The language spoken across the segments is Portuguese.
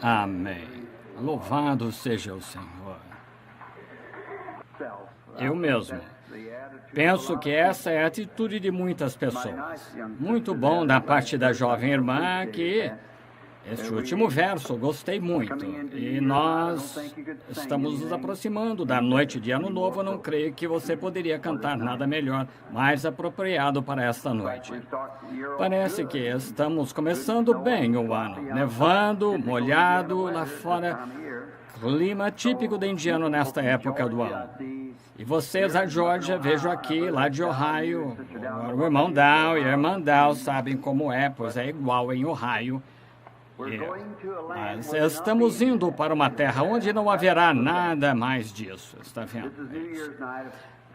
Amém. Louvado seja o Senhor. Eu mesmo. Penso que essa é a atitude de muitas pessoas. Muito bom da parte da jovem irmã que este último verso gostei muito. E nós estamos nos aproximando da noite de Ano Novo. Eu não creio que você poderia cantar nada melhor, mais apropriado para esta noite. Parece que estamos começando bem o ano. Nevando, molhado lá fora. Clima típico de indiano nesta época do ano. E vocês, a Georgia, vejo aqui, lá de Ohio, o irmão Dow e a irmã Dow sabem como é, pois é igual em Ohio. Mas estamos indo para uma terra onde não haverá nada mais disso, está vendo?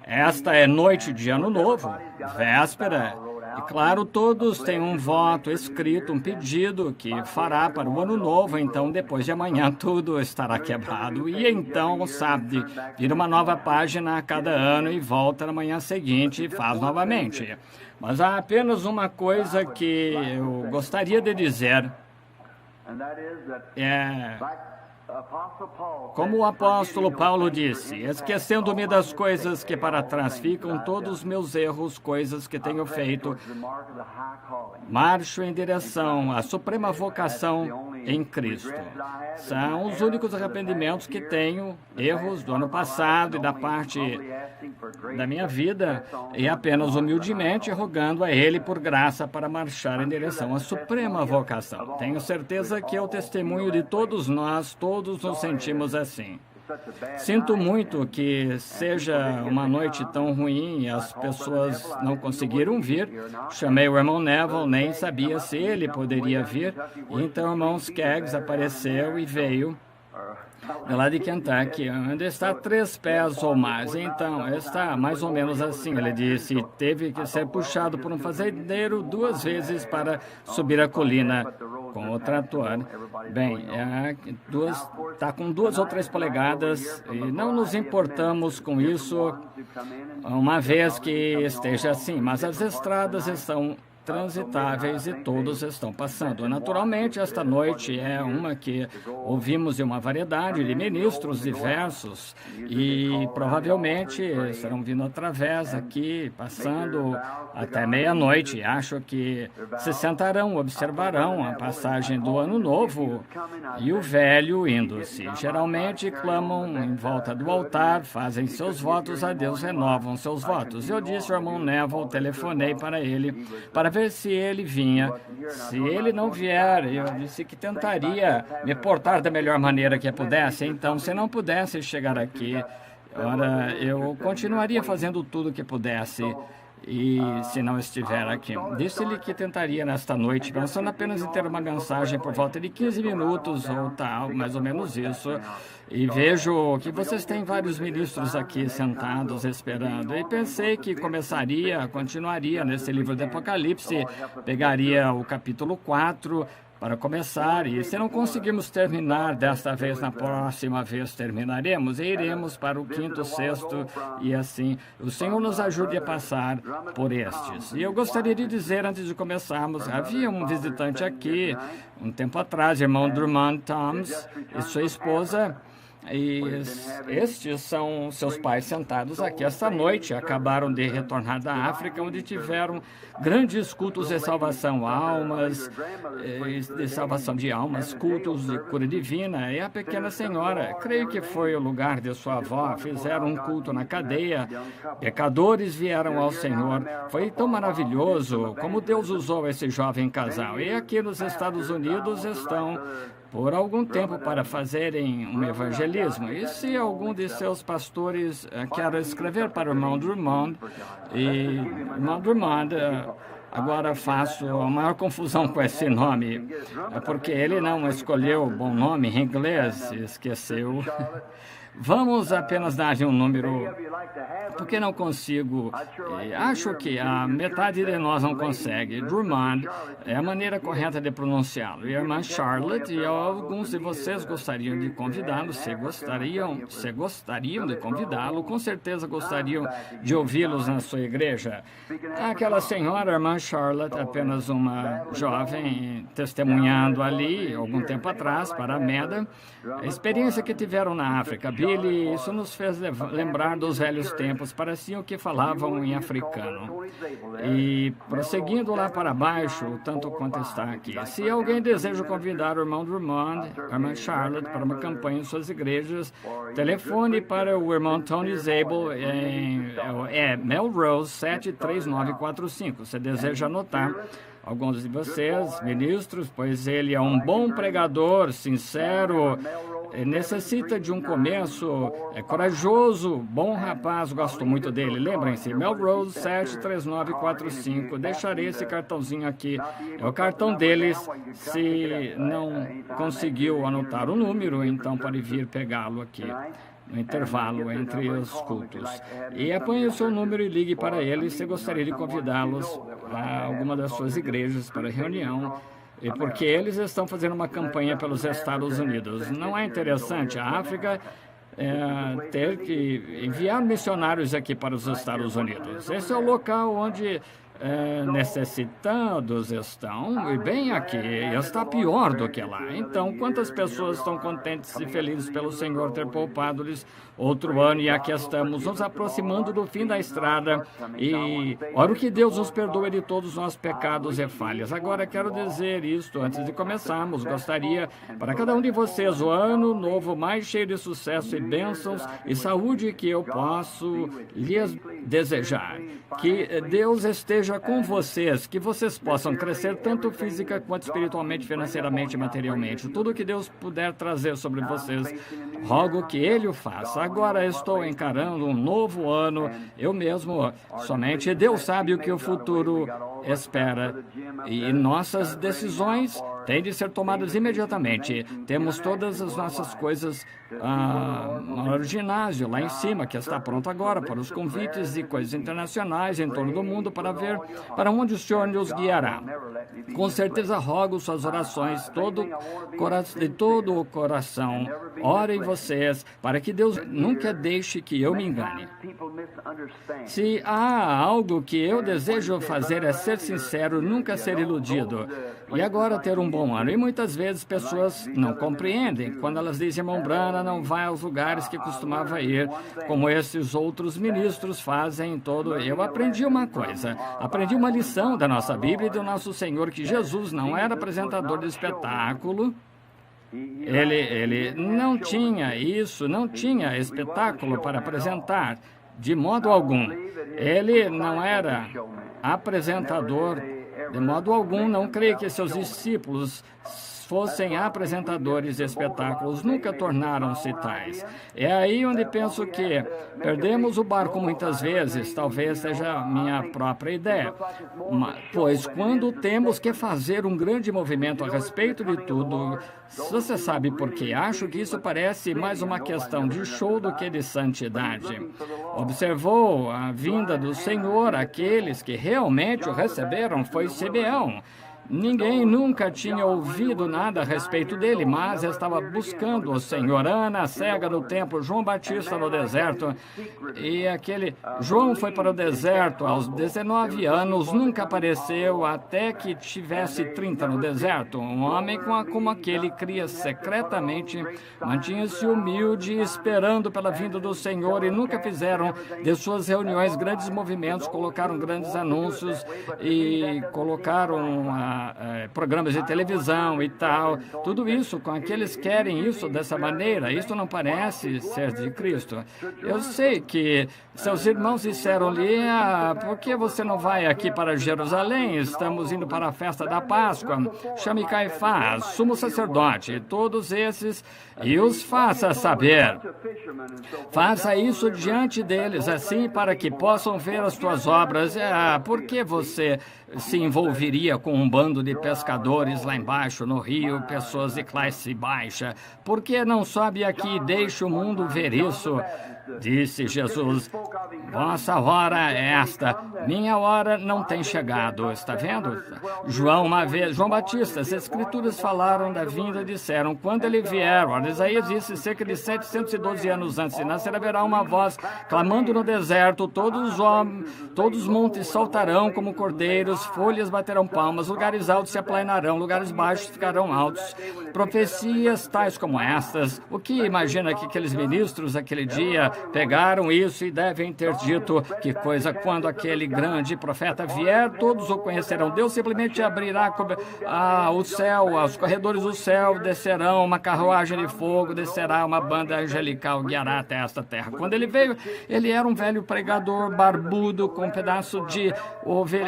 Esta é noite de Ano Novo, véspera, e claro, todos têm um voto escrito, um pedido que fará para o Ano Novo, então depois de amanhã tudo estará quebrado, e então, sabe, vira uma nova página a cada ano e volta na manhã seguinte e faz novamente. Mas há apenas uma coisa que eu gostaria de dizer. Como o apóstolo Paulo disse, esquecendo-me das coisas que para trás ficam, todos os meus erros, coisas que tenho feito, marcho em direção à suprema vocação em Cristo. São os únicos arrependimentos que tenho, erros do ano passado e da parte da minha vida, e apenas humildemente rogando a Ele por graça para marchar em direção à suprema vocação. Tenho certeza que é o testemunho de todos nós, todos nos sentimos assim. Sinto muito que seja uma noite tão ruim e as pessoas não conseguiram vir. Chamei o irmão Neville, nem sabia se ele poderia vir. Então o irmão Skaggs apareceu e veio lá de Kentucky, onde está 3 pés ou mais. Então, está mais ou menos assim. Ele disse, teve que ser puxado por um fazendeiro 2 vezes para subir a colina com o trator. Bem, está com 2 ou 3 polegadas e não nos importamos com isso uma vez que esteja assim, mas as estradas estão transitáveis e todos estão passando. Naturalmente, esta noite é uma que ouvimos de uma variedade de ministros diversos e provavelmente estarão vindo através aqui, passando até meia-noite. Acho que se sentarão, observarão a passagem do Ano Novo e o velho indo-se. Geralmente clamam em volta do altar, fazem seus votos a Deus, renovam seus votos. Eu disse ao irmão Neville, telefonei para ele, para ver se ele vinha. Se ele não vier, eu disse que tentaria me portar da melhor maneira que pudesse. Então, se não pudesse chegar aqui, ora, eu continuaria fazendo tudo o que pudesse. E se não estiver aqui, disse-lhe que tentaria nesta noite, pensando apenas em ter uma mensagem por volta de 15 minutos ou tal, mais ou menos isso. E vejo que vocês têm vários ministros aqui sentados esperando. E pensei que continuaria nesse livro do Apocalipse, pegaria o capítulo 4 para começar, e se não conseguirmos terminar desta vez, na próxima vez terminaremos e iremos para o 5º, 6º, e assim o Senhor nos ajude a passar por estes. E eu gostaria de dizer, antes de começarmos, havia um visitante aqui, um tempo atrás, irmão Drummond Thoms e sua esposa, e estes são seus pais sentados aqui esta noite. Acabaram de retornar da África, onde tiveram grandes cultos de salvação de almas, cultos de cura divina. E a pequena senhora, creio que foi o lugar de sua avó, fizeram um culto na cadeia. Pecadores vieram ao Senhor. Foi tão maravilhoso como Deus usou esse jovem casal. E aqui nos Estados Unidos estão por algum tempo para fazerem um evangelismo. E se algum de seus pastores quer escrever para o irmão Drummond, irmão Drummond, agora faço a maior confusão com esse nome, porque ele não escolheu o bom nome em inglês, esqueceu. Vamos apenas dar um número, porque não consigo. Acho que a metade de nós não consegue. Drummond é a maneira correta de pronunciá-lo. E a irmã Charlotte, e alguns de vocês gostariam de convidá-lo, se gostariam de convidá-lo, com certeza gostariam de ouvi-los na sua igreja. Aquela senhora, a irmã Charlotte, apenas uma jovem, testemunhando ali, algum tempo atrás, para a Meda, a experiência que tiveram na África. Billy, isso nos fez lembrar dos velhos tempos, pareciam que falavam em africano. E prosseguindo lá para baixo, tanto quanto está aqui. Se alguém deseja convidar o irmão Drummond, a irmã Charlotte, para uma campanha em suas igrejas, telefone para o irmão Tony Zabel em Melrose 73945. Você deseja anotar? Alguns de vocês, ministros, pois ele é um bom pregador, sincero, necessita de um começo, é corajoso, bom rapaz, gosto muito dele. Lembrem-se, Melrose 73945, deixarei esse cartãozinho aqui, é o cartão deles. Se não conseguiu anotar o número, então pode vir pegá-lo aqui no intervalo entre os cultos. E apanhe o seu número e ligue para eles se gostaria de convidá-los a alguma das suas igrejas para reunião, e porque eles estão fazendo uma campanha pelos Estados Unidos. Não é interessante a África ter que enviar missionários aqui para os Estados Unidos? Esse é o local onde necessitados estão, e bem aqui, está pior do que lá. Então, quantas pessoas estão contentes e felizes pelo Senhor ter poupado-lhes outro ano, e aqui estamos nos aproximando do fim da estrada, e ora que Deus nos perdoe de todos os nossos pecados e falhas. Agora, quero dizer isto, antes de começarmos, gostaria para cada um de vocês o ano novo mais cheio de sucesso e bênçãos e saúde que eu posso lhes desejar. Que Deus esteja com vocês, que vocês possam crescer tanto física quanto espiritualmente, financeiramente e materialmente. Tudo que Deus puder trazer sobre vocês, rogo que Ele o faça. Agora estou encarando um novo ano, eu mesmo, somente Deus sabe o que o futuro espera. E nossas decisões têm de ser tomadas imediatamente. Temos todas as nossas coisas no ginásio, lá em cima, que está pronto agora para os convites e coisas internacionais em torno do mundo para ver para onde o Senhor nos guiará. Com certeza rogo suas orações de todo o coração. Orem vocês para que Deus nunca deixe que eu me engane. Se há algo que eu desejo fazer é ser sincero, nunca ser iludido. E agora ter um bom ano. E muitas vezes pessoas não compreendem. Quando elas dizem, irmão Branham não vai aos lugares que costumava ir, como esses outros ministros fazem em todo. Eu aprendi uma coisa. Aprendi uma lição da nossa Bíblia e do nosso Senhor, que Jesus não era apresentador de espetáculo. Ele não tinha isso, não tinha espetáculo para apresentar, de modo algum. Ele não era apresentador, de modo algum. Não creio que seus discípulos fossem apresentadores de espetáculos, nunca tornaram-se tais. É aí onde penso que perdemos o barco muitas vezes, talvez seja a minha própria ideia. Pois quando temos que fazer um grande movimento a respeito de tudo, você sabe por quê? Acho que isso parece mais uma questão de show do que de santidade. Observou a vinda do Senhor, aqueles que realmente o receberam, foi Simeão. Ninguém nunca tinha ouvido nada a respeito dele, mas estava buscando o Senhor. Ana, cega no templo, João Batista no deserto. E João foi para o deserto aos 19 anos, nunca apareceu até que tivesse 30 no deserto. Um homem como aquele cria secretamente, mantinha-se humilde, esperando pela vinda do Senhor, e nunca fizeram de suas reuniões grandes movimentos, colocaram grandes anúncios e colocaram programas de televisão e tal, tudo isso, com aqueles que querem isso dessa maneira. Isso não parece ser de Cristo. Eu sei que seus irmãos disseram-lhe, por que você não vai aqui para Jerusalém? Estamos indo para a festa da Páscoa. Chame Caifás, sumo sacerdote, todos esses, e os faça saber. Faça isso diante deles, assim, para que possam ver as tuas obras. Por que você se envolveria com um bando bando de pescadores lá embaixo no rio, pessoas de classe baixa. Por que não sobe aqui e deixa o mundo ver isso? Disse Jesus, vossa hora é esta, minha hora não tem chegado. Está vendo? João Batista, as escrituras falaram da vinda, disseram, quando ele vier, Isaías disse, cerca de 712 anos antes de nascer, haverá uma voz clamando no deserto, todos os montes saltarão como cordeiros, folhas baterão palmas, lugares altos se aplanarão, lugares baixos ficarão altos. Profecias tais como estas, o que imagina que aqueles ministros daquele dia pegaram isso e devem ter dito, que coisa, quando aquele grande profeta vier, todos o conhecerão. Deus simplesmente abrirá o céu, os corredores do céu, descerão uma carruagem de fogo, descerá uma banda angelical, guiará até esta terra. Quando ele veio, ele era um velho pregador barbudo, com um pedaço de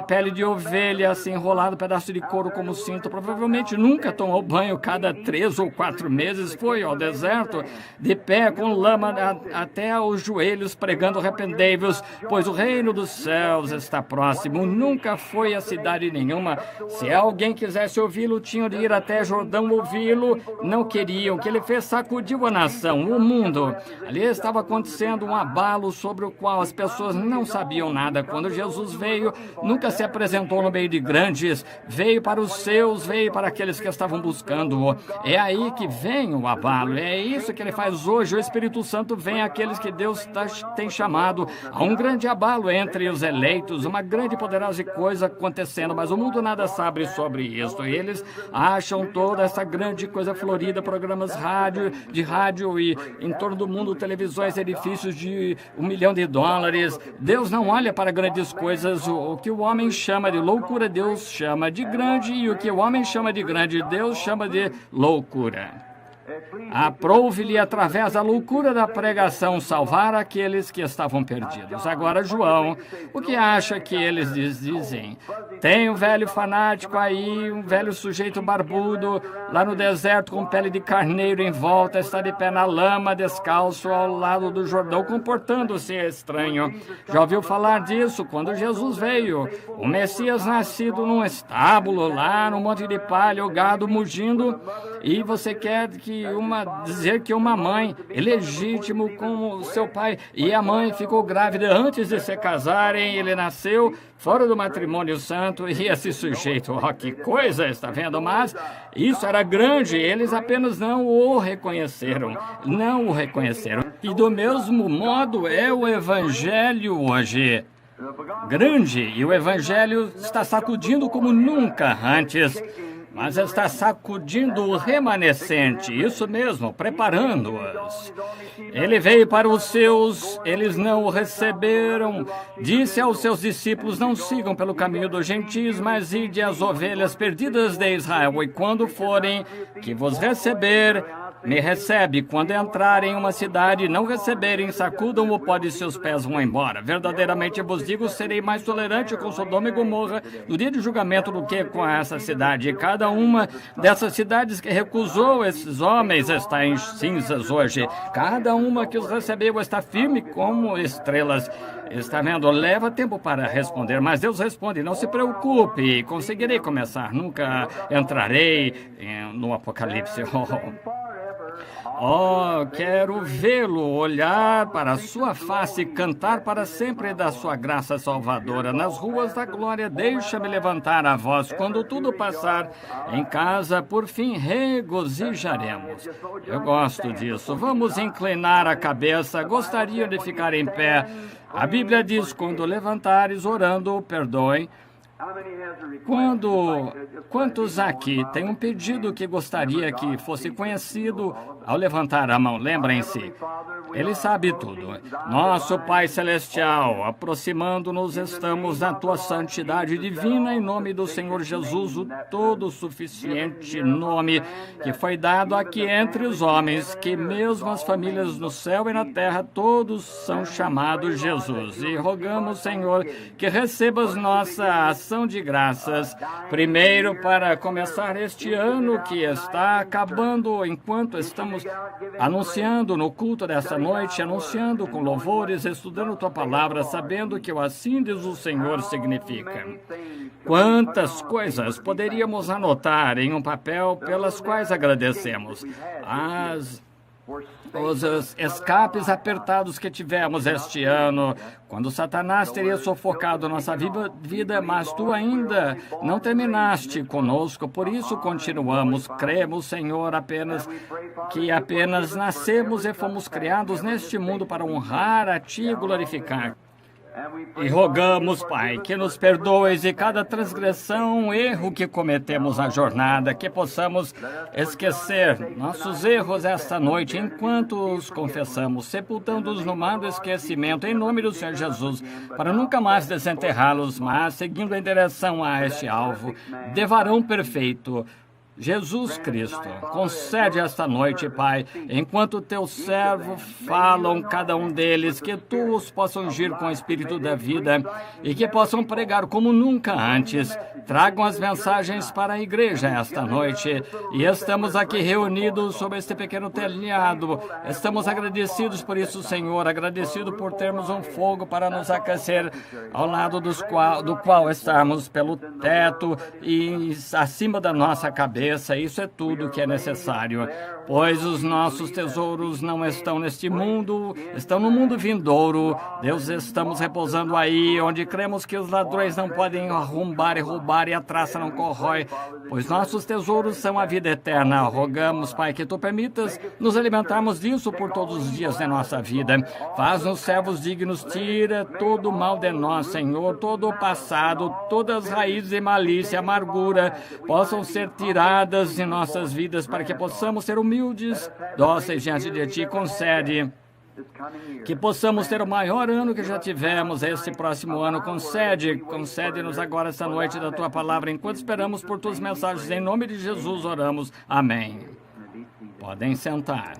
pele de ovelha, assim, enrolado, pedaço de couro como cinto. Provavelmente nunca tomou banho, cada 3 ou 4 meses foi ao deserto, de pé, com lama até os joelhos, pregando, arrependei-vos, pois o reino dos céus está próximo. Nunca foi a cidade nenhuma. Se alguém quisesse ouvi-lo, tinham de ir até Jordão ouvi-lo. Não queriam. O que ele fez sacudiu a nação, o mundo. Ali estava acontecendo um abalo sobre o qual as pessoas não sabiam nada. Quando Jesus veio, nunca se apresentou no meio de grandes. Veio para os seus, veio para aqueles que estavam buscando-o. É aí que vem o abalo. É isso que ele faz hoje. O Espírito Santo vem àqueles que Deus tem chamado a um grande abalo entre os eleitos, uma grande e poderosa coisa acontecendo, mas o mundo nada sabe sobre isso. Eles acham toda essa grande coisa florida, programas de rádio e em torno do mundo, televisões, edifícios de $1 milhão. Deus não olha para grandes coisas. O que o homem chama de loucura, Deus chama de grande, e o que o homem chama de grande, Deus chama de loucura. Aprouve-lhe, através da loucura da pregação, salvar aqueles que estavam perdidos. Agora, João, o que acha que eles dizem? Tem um velho fanático aí, um velho sujeito barbudo, lá no deserto, com pele de carneiro em volta, está de pé na lama, descalço, ao lado do Jordão, comportando-se estranho. Já ouviu falar disso? Quando Jesus veio, o Messias nascido num estábulo, lá no monte de palha, o gado mugindo, e você quer dizer que uma mãe é legítimo como seu pai, e a mãe ficou grávida antes de se casarem, ele nasceu fora do matrimônio santo, e esse sujeito, que coisa, está vendo? Mas isso era grande, eles apenas não o reconheceram. E do mesmo modo é o Evangelho hoje. Grande, e o Evangelho está sacudindo como nunca antes. Mas está sacudindo o remanescente, isso mesmo, preparando-os. Ele veio para os seus, eles não o receberam. Disse aos seus discípulos, não sigam pelo caminho dos gentios, mas ide às ovelhas perdidas de Israel. E quando forem que vos receber, me recebe. Quando entrarem em uma cidade e não receberem, sacudam o pó de seus pés, vão embora. Verdadeiramente eu vos digo, serei mais tolerante com Sodoma e Gomorra no dia de julgamento do que com essa cidade. E cada uma dessas cidades que recusou esses homens está em cinzas hoje. Cada uma que os recebeu está firme como estrelas. Está vendo? Leva tempo para responder, mas Deus responde, não se preocupe, conseguirei começar, nunca entrarei no Apocalipse. Quero vê-lo, olhar para a sua face, cantar para sempre da sua graça salvadora. Nas ruas da glória, deixa-me levantar a voz. Quando tudo passar, em casa, por fim, regozijaremos. Eu gosto disso. Vamos inclinar a cabeça. Gostaria de ficar em pé. A Bíblia diz, quando levantares orando, perdoem. Quantos aqui têm um pedido que gostaria que fosse conhecido ao levantar a mão? Lembrem-se, Ele sabe tudo. Nosso Pai Celestial, aproximando-nos, estamos na Tua santidade divina, em nome do Senhor Jesus, o todo-suficiente nome que foi dado aqui entre os homens, que mesmo as famílias no céu e na terra, todos são chamados Jesus. E rogamos, Senhor, que recebas nossa ação de graças, primeiro para começar este ano que está acabando, enquanto estamos anunciando no culto dessa noite, anunciando com louvores, estudando Tua palavra, sabendo que o assim diz o Senhor significa. Quantas coisas poderíamos anotar em um papel pelas quais agradecemos. Os escapes apertados que tivemos este ano, quando Satanás teria sufocado nossa vida, mas Tu ainda não terminaste conosco, por isso continuamos, cremos, Senhor, apenas nascemos e fomos criados neste mundo para honrar a Ti e glorificar. E rogamos, Pai, que nos perdoes de cada transgressão, erro que cometemos na jornada, que possamos esquecer nossos erros esta noite, enquanto os confessamos, sepultando-os no mar do esquecimento, em nome do Senhor Jesus, para nunca mais desenterrá-los, mas seguindo em direção a este alvo, de varão perfeito, Jesus Cristo. Concede esta noite, Pai, enquanto Teu servo falam, cada um deles, que Tu os possam ungir com o Espírito da vida e que possam pregar como nunca antes. Tragam as mensagens para a igreja esta noite. E estamos aqui reunidos sob este pequeno telhado. Estamos agradecidos por isso, Senhor, agradecido por termos um fogo para nos aquecer ao lado do qual estamos pelo teto e acima da nossa cabeça. Isso é tudo que é necessário, pois os nossos tesouros não estão neste mundo, estão no mundo vindouro. Deus, estamos repousando aí, onde cremos que os ladrões não podem arrombar e roubar e a traça não corrói, pois nossos tesouros são a vida eterna. Rogamos, Pai, que Tu permitas nos alimentarmos disso por todos os dias da nossa vida. Faz-nos servos dignos, tira todo o mal de nós, Senhor, todo o passado, todas as raízes de malícia, amargura, possam ser tiradas de nossas vidas, para que possamos ser humildes, dóceis diante de Ti. Concede que possamos ter o maior ano que já tivemos este próximo ano. Concede-nos agora esta noite da Tua palavra, enquanto esperamos por Tuas mensagens. Em nome de Jesus oramos. Amém. Podem sentar.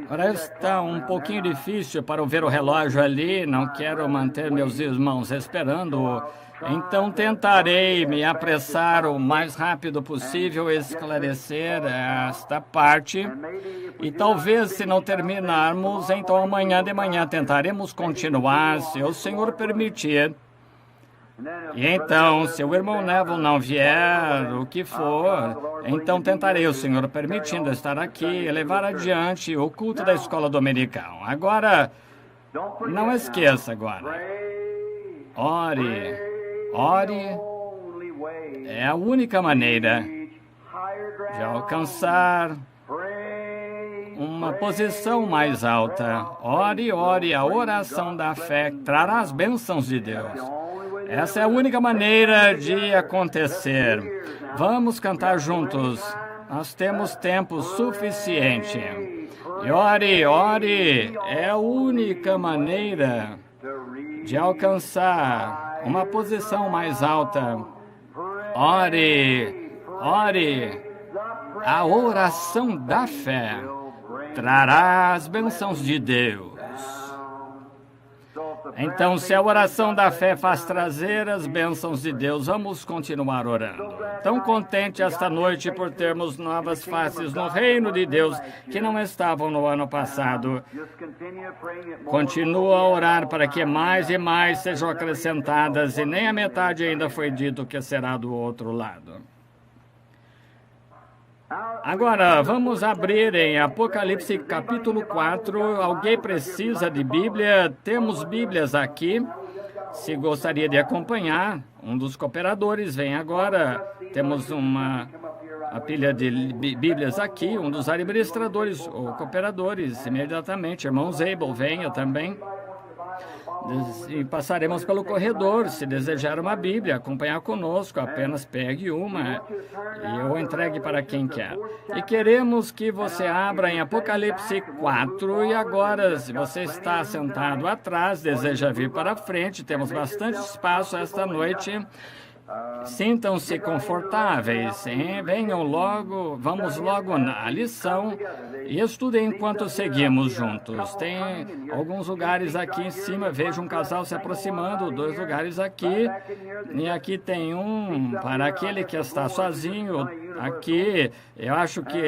Agora está um pouquinho difícil para ver o relógio ali, não quero manter meus irmãos esperando, então tentarei me apressar o mais rápido possível, esclarecer esta parte, e talvez se não terminarmos, então amanhã de manhã tentaremos continuar, se o Senhor permitir. E então, se o irmão Neville não vier, o que for, então tentarei, o Senhor permitindo, estar aqui e levar adiante o culto da escola dominical. Agora, não esqueça agora. Ore. É a única maneira de alcançar uma posição mais alta. Ore. A oração da fé trará as bênçãos de Deus. Essa é a única maneira de acontecer. Vamos cantar juntos. Nós temos tempo suficiente. E ore. É a única maneira de alcançar uma posição mais alta. Ore. A oração da fé trará as bênçãos de Deus. Então, se a oração da fé faz trazer as bênçãos de Deus, vamos continuar orando. Tão contente esta noite por termos novas faces no reino de Deus que não estavam no ano passado. Continua a orar para que mais e mais sejam acrescentadas, e nem a metade ainda foi dito que será do outro lado. Agora, vamos abrir em Apocalipse capítulo 4. Alguém precisa de Bíblia? Temos Bíblias aqui. Se gostaria de acompanhar, um dos cooperadores vem agora. Temos a pilha de Bíblias aqui. Um dos administradores ou cooperadores, imediatamente. Irmão Zabel, venha também. E passaremos pelo corredor. Se desejar uma Bíblia, acompanhar conosco, apenas pegue uma e eu entregue para quem quer. E queremos que você abra em Apocalipse 4. E agora, se você está sentado atrás, deseja vir para frente, temos bastante espaço esta noite. Sintam-se confortáveis, venham logo, vamos logo na lição e estudem enquanto seguimos juntos. Tem alguns lugares aqui em cima, vejo um casal se aproximando, 2 lugares aqui, e aqui tem um para aquele que está sozinho. Aqui, eu acho que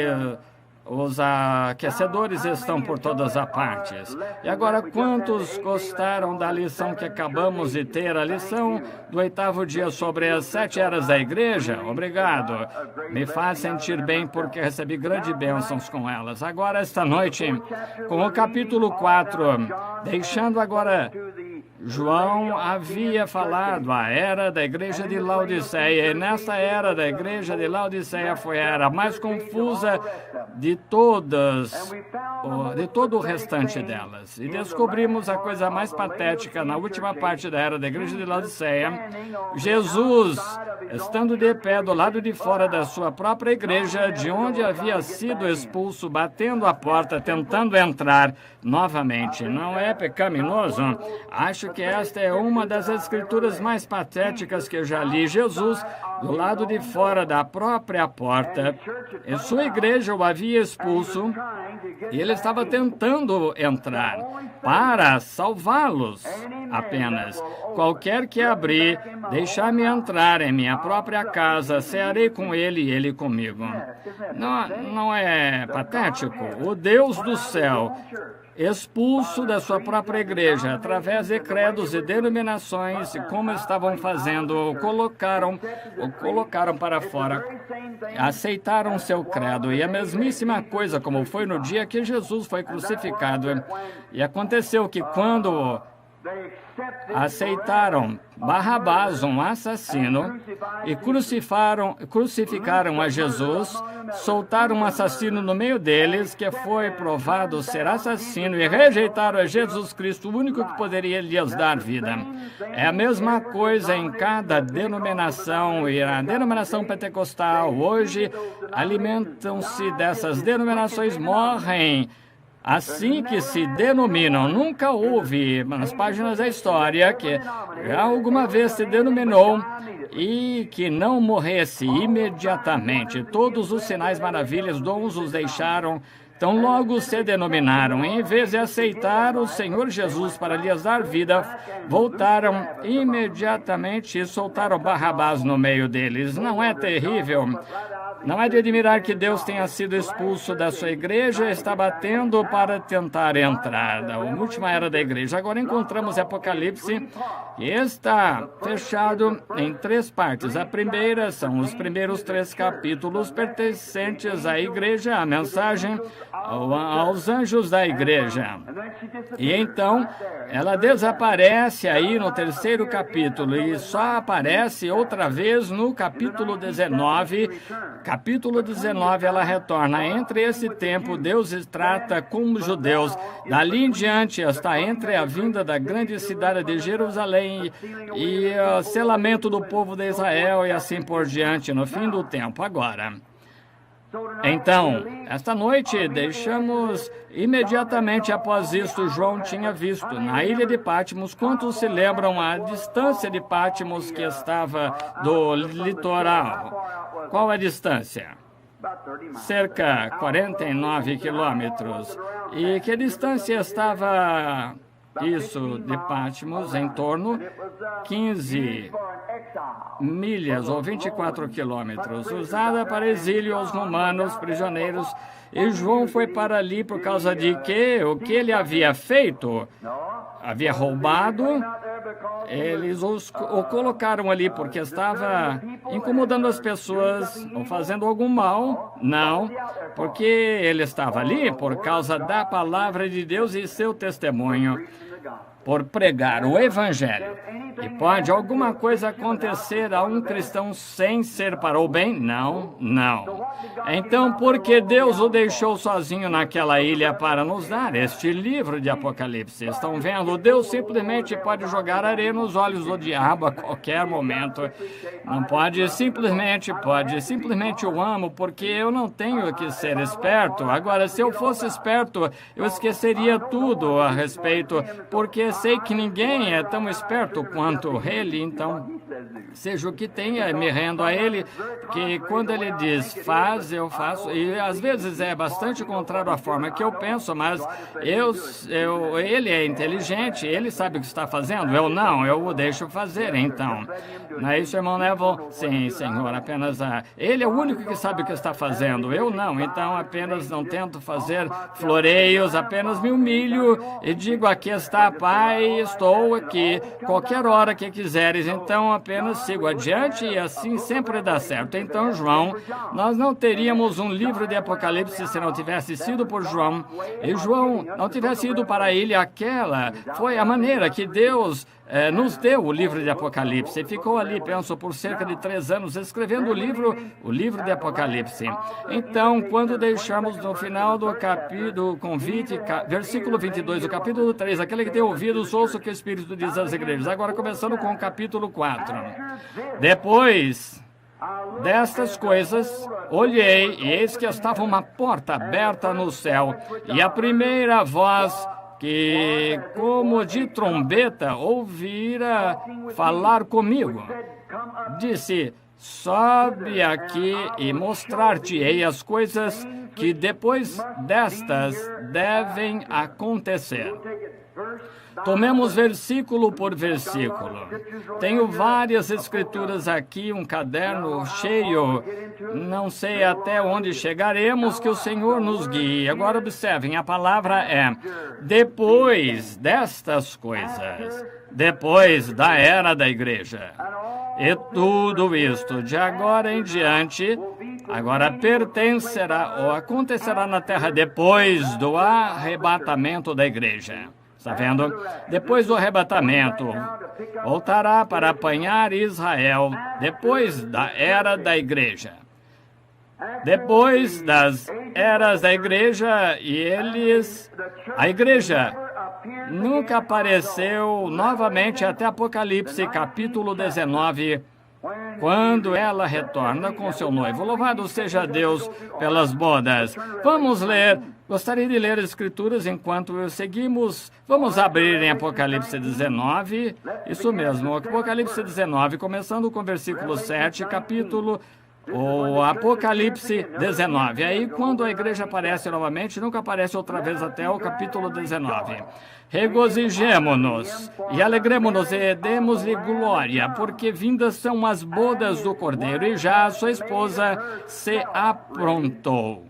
os aquecedores estão por todas as partes. E agora, quantos gostaram da lição que acabamos de ter? A lição do 8º dia sobre as 7 eras da igreja? Obrigado. Me faz sentir bem porque recebi grandes bênçãos com elas. Agora, esta noite, com o capítulo 4, deixando agora... João havia falado a era da igreja de Laodiceia, e nesta era da igreja de Laodiceia foi a era mais confusa de todas, de todo o restante delas. E descobrimos a coisa mais patética na última parte da era da igreja de Laodiceia. Jesus, estando de pé do lado de fora da sua própria igreja, de onde havia sido expulso, batendo a porta, tentando entrar novamente. Não é pecaminoso? Acho que esta é uma das escrituras mais patéticas que eu já li. Jesus, do lado de fora da própria porta, e sua igreja o havia expulso, e ele estava tentando entrar para salvá-los apenas. Qualquer que abrir, deixar-me entrar em minha própria casa, cearei com ele e ele comigo. Não é patético? O Deus do céu, expulso da sua própria igreja, através de credos e denominações, e como estavam fazendo, o colocaram para fora, aceitaram seu credo, e a mesmíssima coisa como foi no dia que Jesus foi crucificado. E aconteceu que quando aceitaram Barrabás, um assassino, e crucificaram a Jesus, soltaram um assassino no meio deles, que foi provado ser assassino, e rejeitaram a Jesus Cristo, o único que poderia lhes dar vida. É a mesma coisa em cada denominação, e a denominação pentecostal hoje alimentam-se dessas denominações, morrem assim que se denominam. Nunca houve nas páginas da história que alguma vez se denominou e que não morresse imediatamente. Todos os sinais, maravilhas, dons os deixaram, então logo se denominaram. Em vez de aceitar o Senhor Jesus para lhes dar vida, voltaram imediatamente e soltaram Barrabás no meio deles. Não é terrível? Não é de admirar que Deus tenha sido expulso da sua igreja e está batendo para tentar entrar da última era da igreja. Agora encontramos Apocalipse, que está fechado em 3 partes. A primeira são os primeiros 3 capítulos pertencentes à igreja, a mensagem aos anjos da igreja. E então, ela desaparece aí no 3º capítulo e só aparece outra vez no capítulo 19. Capítulo 19, ela retorna. Entre esse tempo, Deus trata com os judeus. Dali em diante, está entre a vinda da grande cidade de Jerusalém e o selamento do povo de Israel e assim por diante, no fim do tempo. Agora, então, esta noite, deixamos imediatamente após isto, João tinha visto na ilha de Patmos. Quantos se lembram a distância de Patmos que estava do litoral? Qual a distância? Cerca de 49 quilômetros. E que distância estava isso de Patmos? Em torno 15 milhas ou 24 quilômetros, usada para exílio aos romanos prisioneiros. E João foi para ali por causa de que o que ele havia feito, havia roubado. Eles o colocaram ali porque estava incomodando as pessoas ou fazendo algum mal. Não, porque ele estava ali por causa da palavra de Deus e seu testemunho, por pregar o evangelho. E pode alguma coisa acontecer a um cristão sem ser para o bem? Não, não. Então, por que Deus o deixou sozinho naquela ilha para nos dar este livro de Apocalipse? Estão vendo? Deus simplesmente pode jogar areia nos olhos do diabo a qualquer momento. Não pode simplesmente eu amo porque eu não tenho que ser esperto. Agora, se eu fosse esperto, eu esqueceria tudo a respeito, porque sei que ninguém é tão esperto quanto ele. Então, seja o que tenha, me rendo a Ele, que quando Ele diz faz, eu faço, e às vezes é bastante contrário à forma que eu penso, mas Ele é inteligente, Ele sabe o que está fazendo, eu não, eu o deixo fazer, então. Não é isso, irmão Neville? Sim, Senhor, apenas Ele é o único que sabe o que está fazendo, eu não, então apenas não tento fazer floreios, apenas me humilho e digo, aqui está, Pai, estou aqui, qualquer hora que quiseres, então apenas sigo adiante e assim sempre dá certo. Então, João, nós não teríamos um livro de Apocalipse se não tivesse sido por João, e João não tivesse ido para a ilha aquela. Foi a maneira que Deus nos deu o livro de Apocalipse. E ficou ali, penso, por cerca de 3 anos, escrevendo o livro de Apocalipse. Então, quando deixamos no final do capítulo, convite, versículo 22, do capítulo 3, aquele que tem ouvidos, ouça o que o Espírito diz às igrejas. Agora, começando com o capítulo 4. Depois destas coisas, olhei, e eis que estava uma porta aberta no céu, e a primeira voz que, como de trombeta, ouvira falar comigo, disse, sobe aqui e mostrar-te-ei as coisas que depois destas devem acontecer. Tomemos versículo por versículo. Tenho várias escrituras aqui, um caderno cheio. Não sei até onde chegaremos, que o Senhor nos guie. Agora observem, a palavra é depois destas coisas, depois da era da igreja. E tudo isto, de agora em diante, agora pertencerá ou acontecerá na terra depois do arrebatamento da igreja. Está vendo? Depois do arrebatamento, voltará para apanhar Israel, depois da era da igreja. Depois das eras da igreja, a igreja nunca apareceu novamente até Apocalipse, capítulo 19, quando ela retorna com seu noivo. Louvado seja Deus pelas bodas. Vamos ler. Gostaria de ler as escrituras enquanto seguimos. Vamos abrir em Apocalipse 19. Isso mesmo, Apocalipse 19, começando com o versículo 7, o Apocalipse 19. Aí, quando a igreja aparece novamente, nunca aparece outra vez até o capítulo 19. Regozijemo-nos e alegremo-nos e demos-lhe glória, porque vindas são as bodas do Cordeiro e já a sua esposa se aprontou.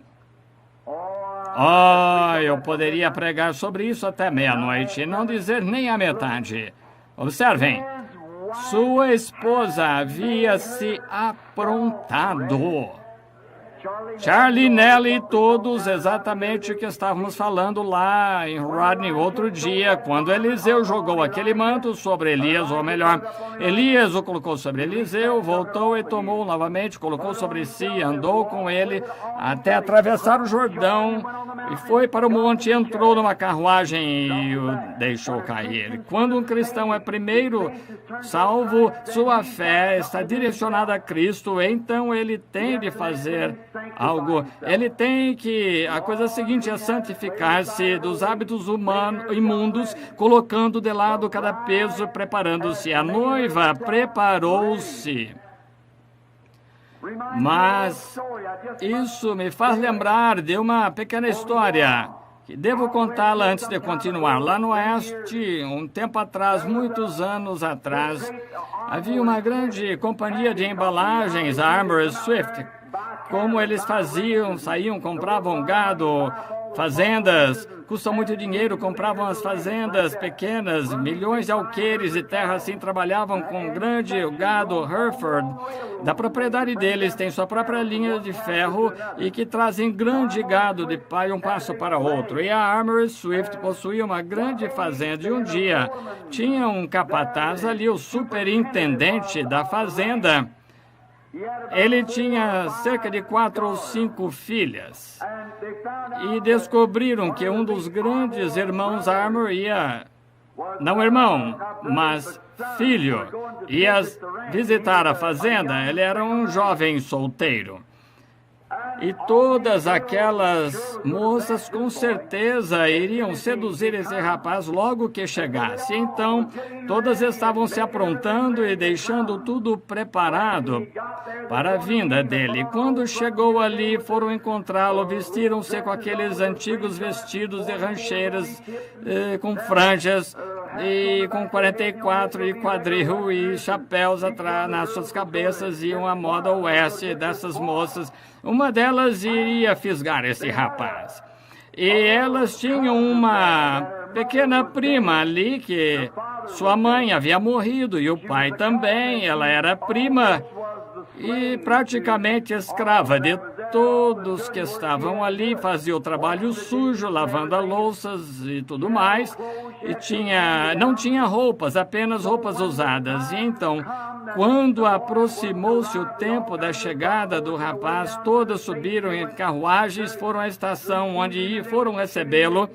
Eu poderia pregar sobre isso até meia-noite e não dizer nem a metade. Observem, sua esposa havia se aprontado. Charlie, Nelly e todos, exatamente o que estávamos falando lá em Rodney outro dia, quando Eliseu jogou aquele manto sobre Elias, ou melhor, Elias o colocou sobre Eliseu, voltou e tomou novamente, colocou sobre si, andou com ele até atravessar o Jordão e foi para o monte, entrou numa carruagem e o deixou cair. Quando um cristão é primeiro salvo, sua fé está direcionada a Cristo, então ele tem de fazer algo. Ele tem que... A coisa seguinte é santificar-se dos hábitos imundos, colocando de lado cada peso, preparando-se. A noiva preparou-se. Mas isso me faz lembrar de uma pequena história que devo contá-la antes de continuar. Lá no Oeste, um tempo atrás, muitos anos atrás, havia uma grande companhia de embalagens, a Armour Swift. Como eles saíam, compravam gado, fazendas, custa muito dinheiro, compravam as fazendas pequenas, milhões de alqueires e terra, assim, trabalhavam com grande gado Hereford. Da propriedade deles tem sua própria linha de ferro e que trazem grande gado de um passo para outro. E a Armour Swift possuía uma grande fazenda e um dia tinha um capataz ali, o superintendente da fazenda. Ele tinha cerca de 4 ou 5 filhas e descobriram que um dos grandes irmãos Armour não irmão, mas filho, ia visitar a fazenda. Ele era um jovem solteiro. E todas aquelas moças com certeza iriam seduzir esse rapaz logo que chegasse. Então, todas estavam se aprontando e deixando tudo preparado para a vinda dele. Quando chegou ali, foram encontrá-lo, vestiram-se com aqueles antigos vestidos de rancheiras com franjas e com 44 e quadril e chapéus atrás nas suas cabeças, iam à moda oeste dessas moças. Uma delas iria fisgar esse rapaz. E elas tinham uma pequena prima ali que sua mãe havia morrido e o pai também. Ela era prima e praticamente escrava de todos que estavam ali, fazia o trabalho sujo, lavando as louças e tudo mais, e não tinha roupas, apenas roupas usadas. E então, quando aproximou-se o tempo da chegada do rapaz, todas subiram em carruagens, foram à estação onde foram recebê-lo,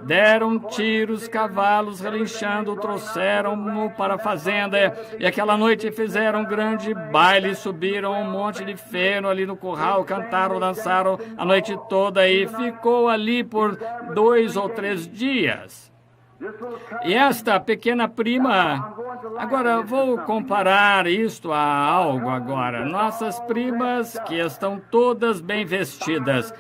deram tiros, cavalos relinchando, trouxeram-no para a fazenda, e aquela noite fizeram um grande baile, subiram um monte de feno ali no curral, cantaram, dançaram a noite toda e ficou ali por 2 ou 3 dias. E esta pequena prima, agora vou comparar isto a algo agora. Nossas primas que estão todas bem vestidas,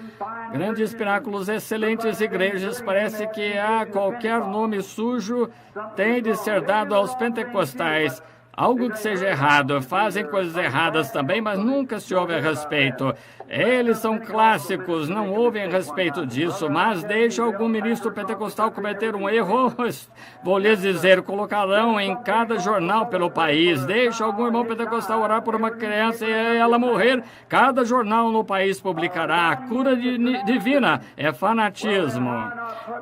grandes pináculos, excelentes igrejas, parece que qualquer nome sujo tem de ser dado aos pentecostais. Algo que seja errado, fazem coisas erradas também, mas nunca se ouve a respeito. Eles são clássicos, não ouvem a respeito disso, mas deixa algum ministro pentecostal cometer um erro, vou lhes dizer, colocarão em cada jornal pelo país. Deixa algum irmão pentecostal orar por uma criança e ela morrer, cada jornal no país publicará. A cura divina é fanatismo.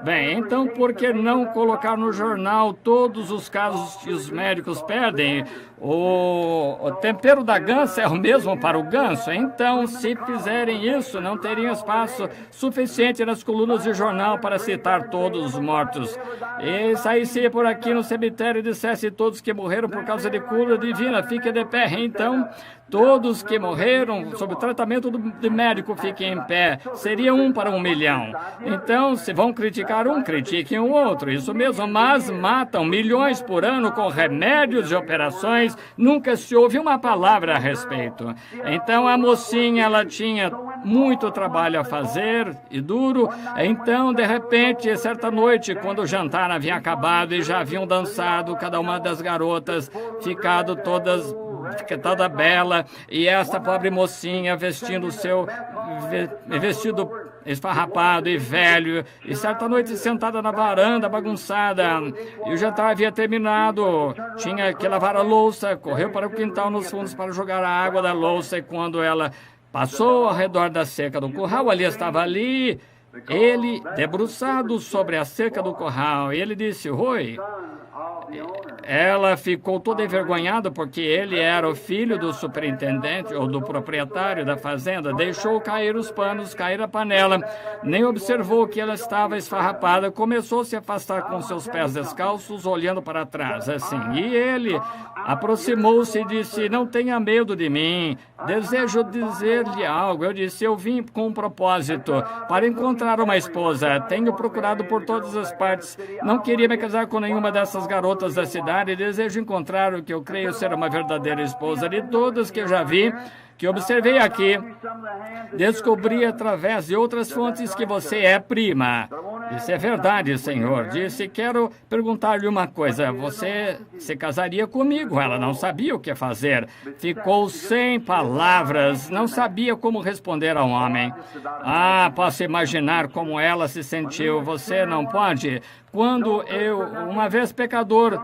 Bem, então por que não colocar no jornal todos os casos que os médicos pedem? O tempero da gança é o mesmo para o ganso. Então, se fizerem isso, não teriam espaço suficiente nas colunas de jornal para citar todos os mortos. E saísse por aqui no cemitério e dissesse todos que morreram por causa de cura divina, fiquem de pé. Então, todos que morreram sob o tratamento de médico fiquem em pé. Seria 1 para 1 milhão. Então, se vão criticar um, critiquem o outro. Isso mesmo, mas matam milhões por ano com remédios e operações. Nunca se ouve uma palavra a respeito. Então, a mocinha, ela tinha muito trabalho a fazer e duro. Então, de repente, certa noite, quando o jantar havia acabado e já haviam dançado, cada uma das garotas ficado toda bela, e esta pobre mocinha vestindo o seu vestido esfarrapado e velho, e certa noite sentada na varanda, bagunçada, e o jantar havia terminado, tinha que lavar a louça, correu para o quintal nos fundos para jogar a água da louça, e quando ela passou ao redor da cerca do curral, ali estava ele debruçado sobre a cerca do curral, e ele disse: "Oi." Ela ficou toda envergonhada porque ele era o filho do superintendente ou do proprietário da fazenda. Deixou cair os panos, cair a panela, nem observou que ela estava esfarrapada. Começou a se afastar com seus pés descalços, olhando para trás, assim. E ele aproximou-se e disse: "Não tenha medo de mim. Desejo dizer-lhe algo." Eu disse: "Eu vim com um propósito, para encontrar uma esposa. Tenho procurado por todas as partes. Não queria me casar com nenhuma dessas garotas da cidade. Desejo encontrar o que eu creio ser uma verdadeira esposa. De todas que eu já vi, que observei aqui, descobri através de outras fontes que você é prima." Disse: "É verdade, senhor." Disse: "Quero perguntar-lhe uma coisa. Você se casaria comigo?" Ela não sabia o que fazer. Ficou sem palavras. Não sabia como responder ao homem. Posso imaginar como ela se sentiu. Você não pode? Quando eu, uma vez pecador,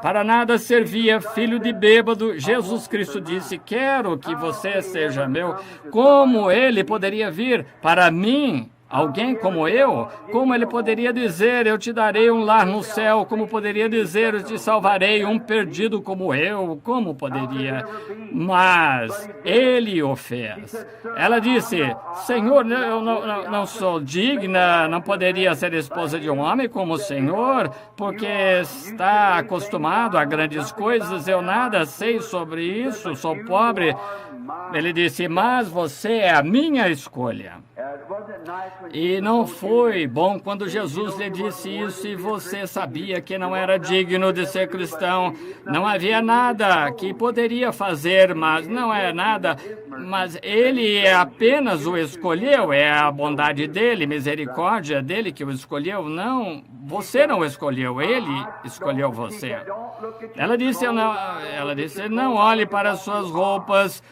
para nada servia, filho de bêbado, Jesus Cristo disse: "Quero que você seja meu." Como ele poderia vir para mim alguém como eu? Como ele poderia dizer, eu te darei um lar no céu? Como poderia dizer, eu te salvarei, um perdido como eu? Como poderia? Mas ele o fez. Ela disse, Senhor, eu não sou digna, não poderia ser esposa de um homem como o Senhor, porque está acostumado a grandes coisas, eu nada sei sobre isso, sou pobre. Ele disse, mas você é a minha escolha. E não foi bom quando Jesus lhe disse isso e você sabia que não era digno de ser cristão. Não havia nada que poderia fazer, mas não é nada. Mas ele apenas o escolheu, é a bondade dele, misericórdia dele que o escolheu. Não, você não escolheu, ele escolheu você. Ela disse, não olhe para as suas roupas.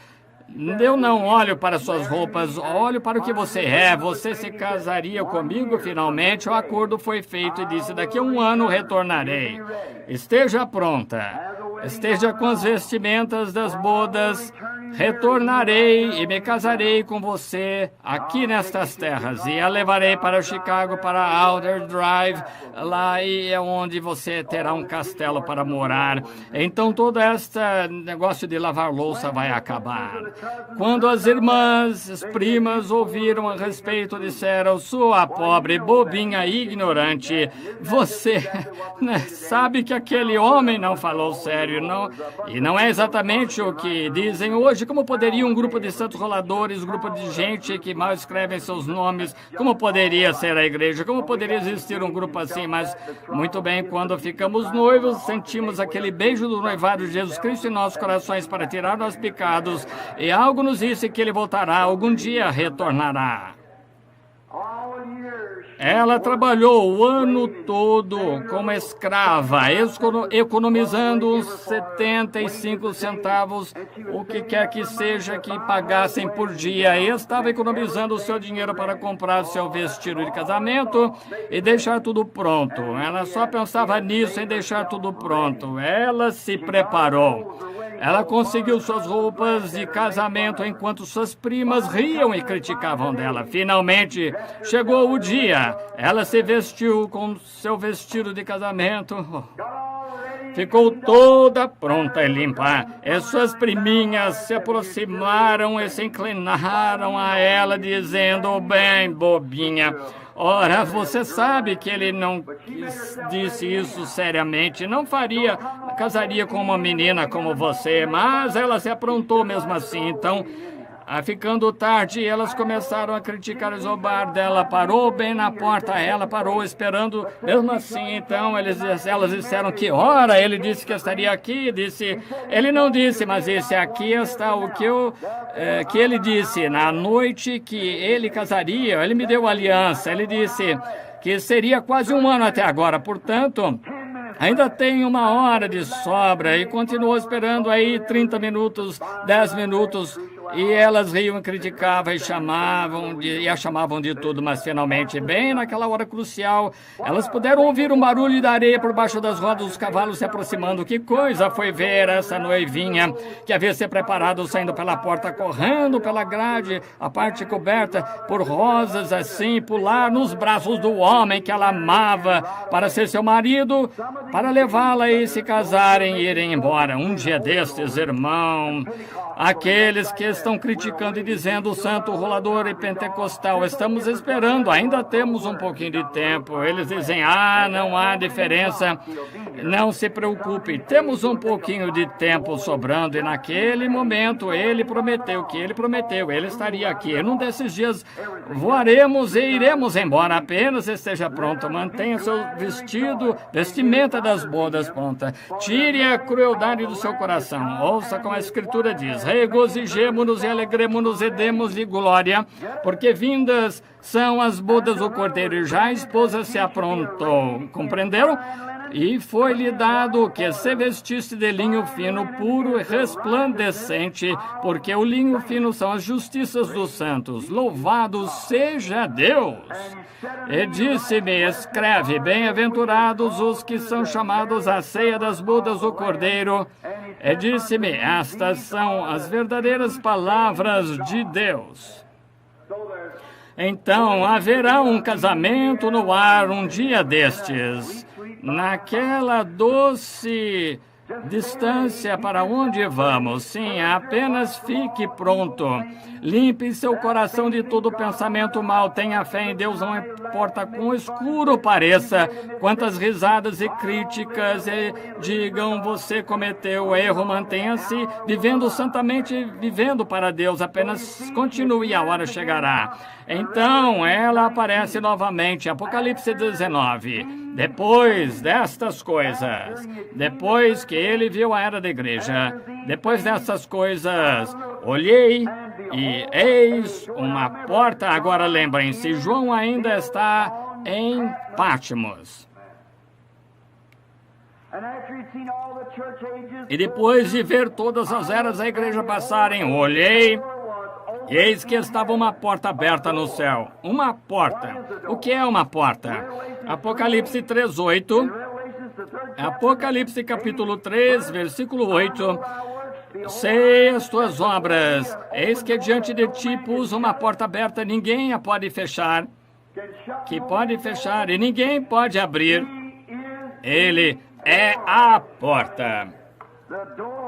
Eu não olho para suas roupas, olho para o que você é. Você se casaria comigo finalmente. O acordo foi feito e disse, daqui a 1 ano retornarei. Esteja pronta. Esteja com as vestimentas das bodas. Retornarei e me casarei com você aqui nestas terras. E a levarei para Chicago, para Alder Drive. Lá é onde você terá um castelo para morar. Então todo este negócio de lavar louça vai acabar. Quando as irmãs, as primas ouviram a respeito, disseram, sua pobre, bobinha, ignorante, você sabe que aquele homem não falou sério, não? E não é exatamente o que dizem hoje. Como poderia um grupo de santos roladores, um grupo de gente que mal escrevem seus nomes, como poderia ser a igreja? Como poderia existir um grupo assim? Mas, muito bem, quando ficamos noivos, sentimos aquele beijo do noivado de Jesus Cristo em nossos corações para tirar nossos pecados, e algo nos disse que ele voltará, algum dia retornará. Ela trabalhou o ano todo como escrava, economizando uns 75 centavos, o que quer que seja que pagassem por dia. E estava economizando o seu dinheiro para comprar seu vestido de casamento e deixar tudo pronto. Ela só pensava nisso, em deixar tudo pronto. Ela se preparou. Ela conseguiu suas roupas de casamento enquanto suas primas riam e criticavam dela. Finalmente, chegou o dia. Ela se vestiu com seu vestido de casamento. Ficou toda pronta e limpa. E suas priminhas se aproximaram e se inclinaram a ela, dizendo, bem, bobinha, ora, você sabe que ele não disse isso seriamente, não casaria com uma menina como você, mas ela se aprontou mesmo assim. Então, ficando tarde, elas começaram a criticar e zombar dela. Parou bem na porta, ela parou esperando. Mesmo assim, então, elas disseram que hora ele disse que estaria aqui. Ele não disse, mas disse, aqui está o que ele disse. Na noite que ele casaria, ele me deu aliança. Ele disse que seria quase 1 ano até agora, portanto, ainda tem 1 hora de sobra. E continuou esperando aí 30 minutos, 10 minutos. E elas riam e criticavam e a chamavam de tudo, mas finalmente, bem naquela hora crucial, elas puderam ouvir um barulho da areia por baixo das rodas dos cavalos se aproximando. Que coisa foi ver essa noivinha que havia se preparado, saindo pela porta, correndo pela grade, a parte coberta por rosas, assim, pular nos braços do homem que ela amava para ser seu marido, para levá-la e se casarem e irem embora. Um dia destes, irmão, aqueles que estão criticando e dizendo, santo, rolador e pentecostal, estamos esperando, ainda temos um pouquinho de tempo. Eles dizem, não há diferença, não se preocupe, temos um pouquinho de tempo sobrando. E naquele momento, ele prometeu que ele prometeu, ele estaria aqui. Num desses dias, voaremos e iremos embora, apenas esteja pronto, mantenha seu vestimenta das bodas pronta, tire a crueldade do seu coração, ouça como a Escritura diz, regozijemo-nos e alegremo-nos e demos de glória, porque vindas são as bodas do Cordeiro e já a esposa se aprontou. Compreenderam? E foi-lhe dado que se vestisse de linho fino, puro e resplandecente, porque o linho fino são as justiças dos santos. Louvado seja Deus! E disse-me, escreve, bem-aventurados os que são chamados à ceia das bodas do Cordeiro. E disse-me, estas são as verdadeiras palavras de Deus. Então haverá um casamento no ar um dia destes, naquela doce distância para onde vamos. Sim, apenas fique pronto. Limpe seu coração de todo pensamento mau. Tenha fé em Deus, não importa quão escuro pareça, quantas risadas e críticas digam você cometeu erro. Mantenha-se vivendo santamente, vivendo para Deus. Apenas continue, a hora chegará. Então ela aparece novamente, Apocalipse 19. Depois destas coisas, depois que ele viu a era da igreja, depois dessas coisas, olhei e eis uma porta. Agora lembrem-se, João ainda está em Patmos. E depois de ver todas as eras da igreja passarem, olhei, e eis que estava uma porta aberta no céu. Uma porta. O que é uma porta? Apocalipse 3:8. Apocalipse capítulo 3, versículo 8. Sei as tuas obras. Eis que diante de ti pus uma porta aberta, ninguém a pode fechar. Que pode fechar e ninguém pode abrir. Ele é a porta.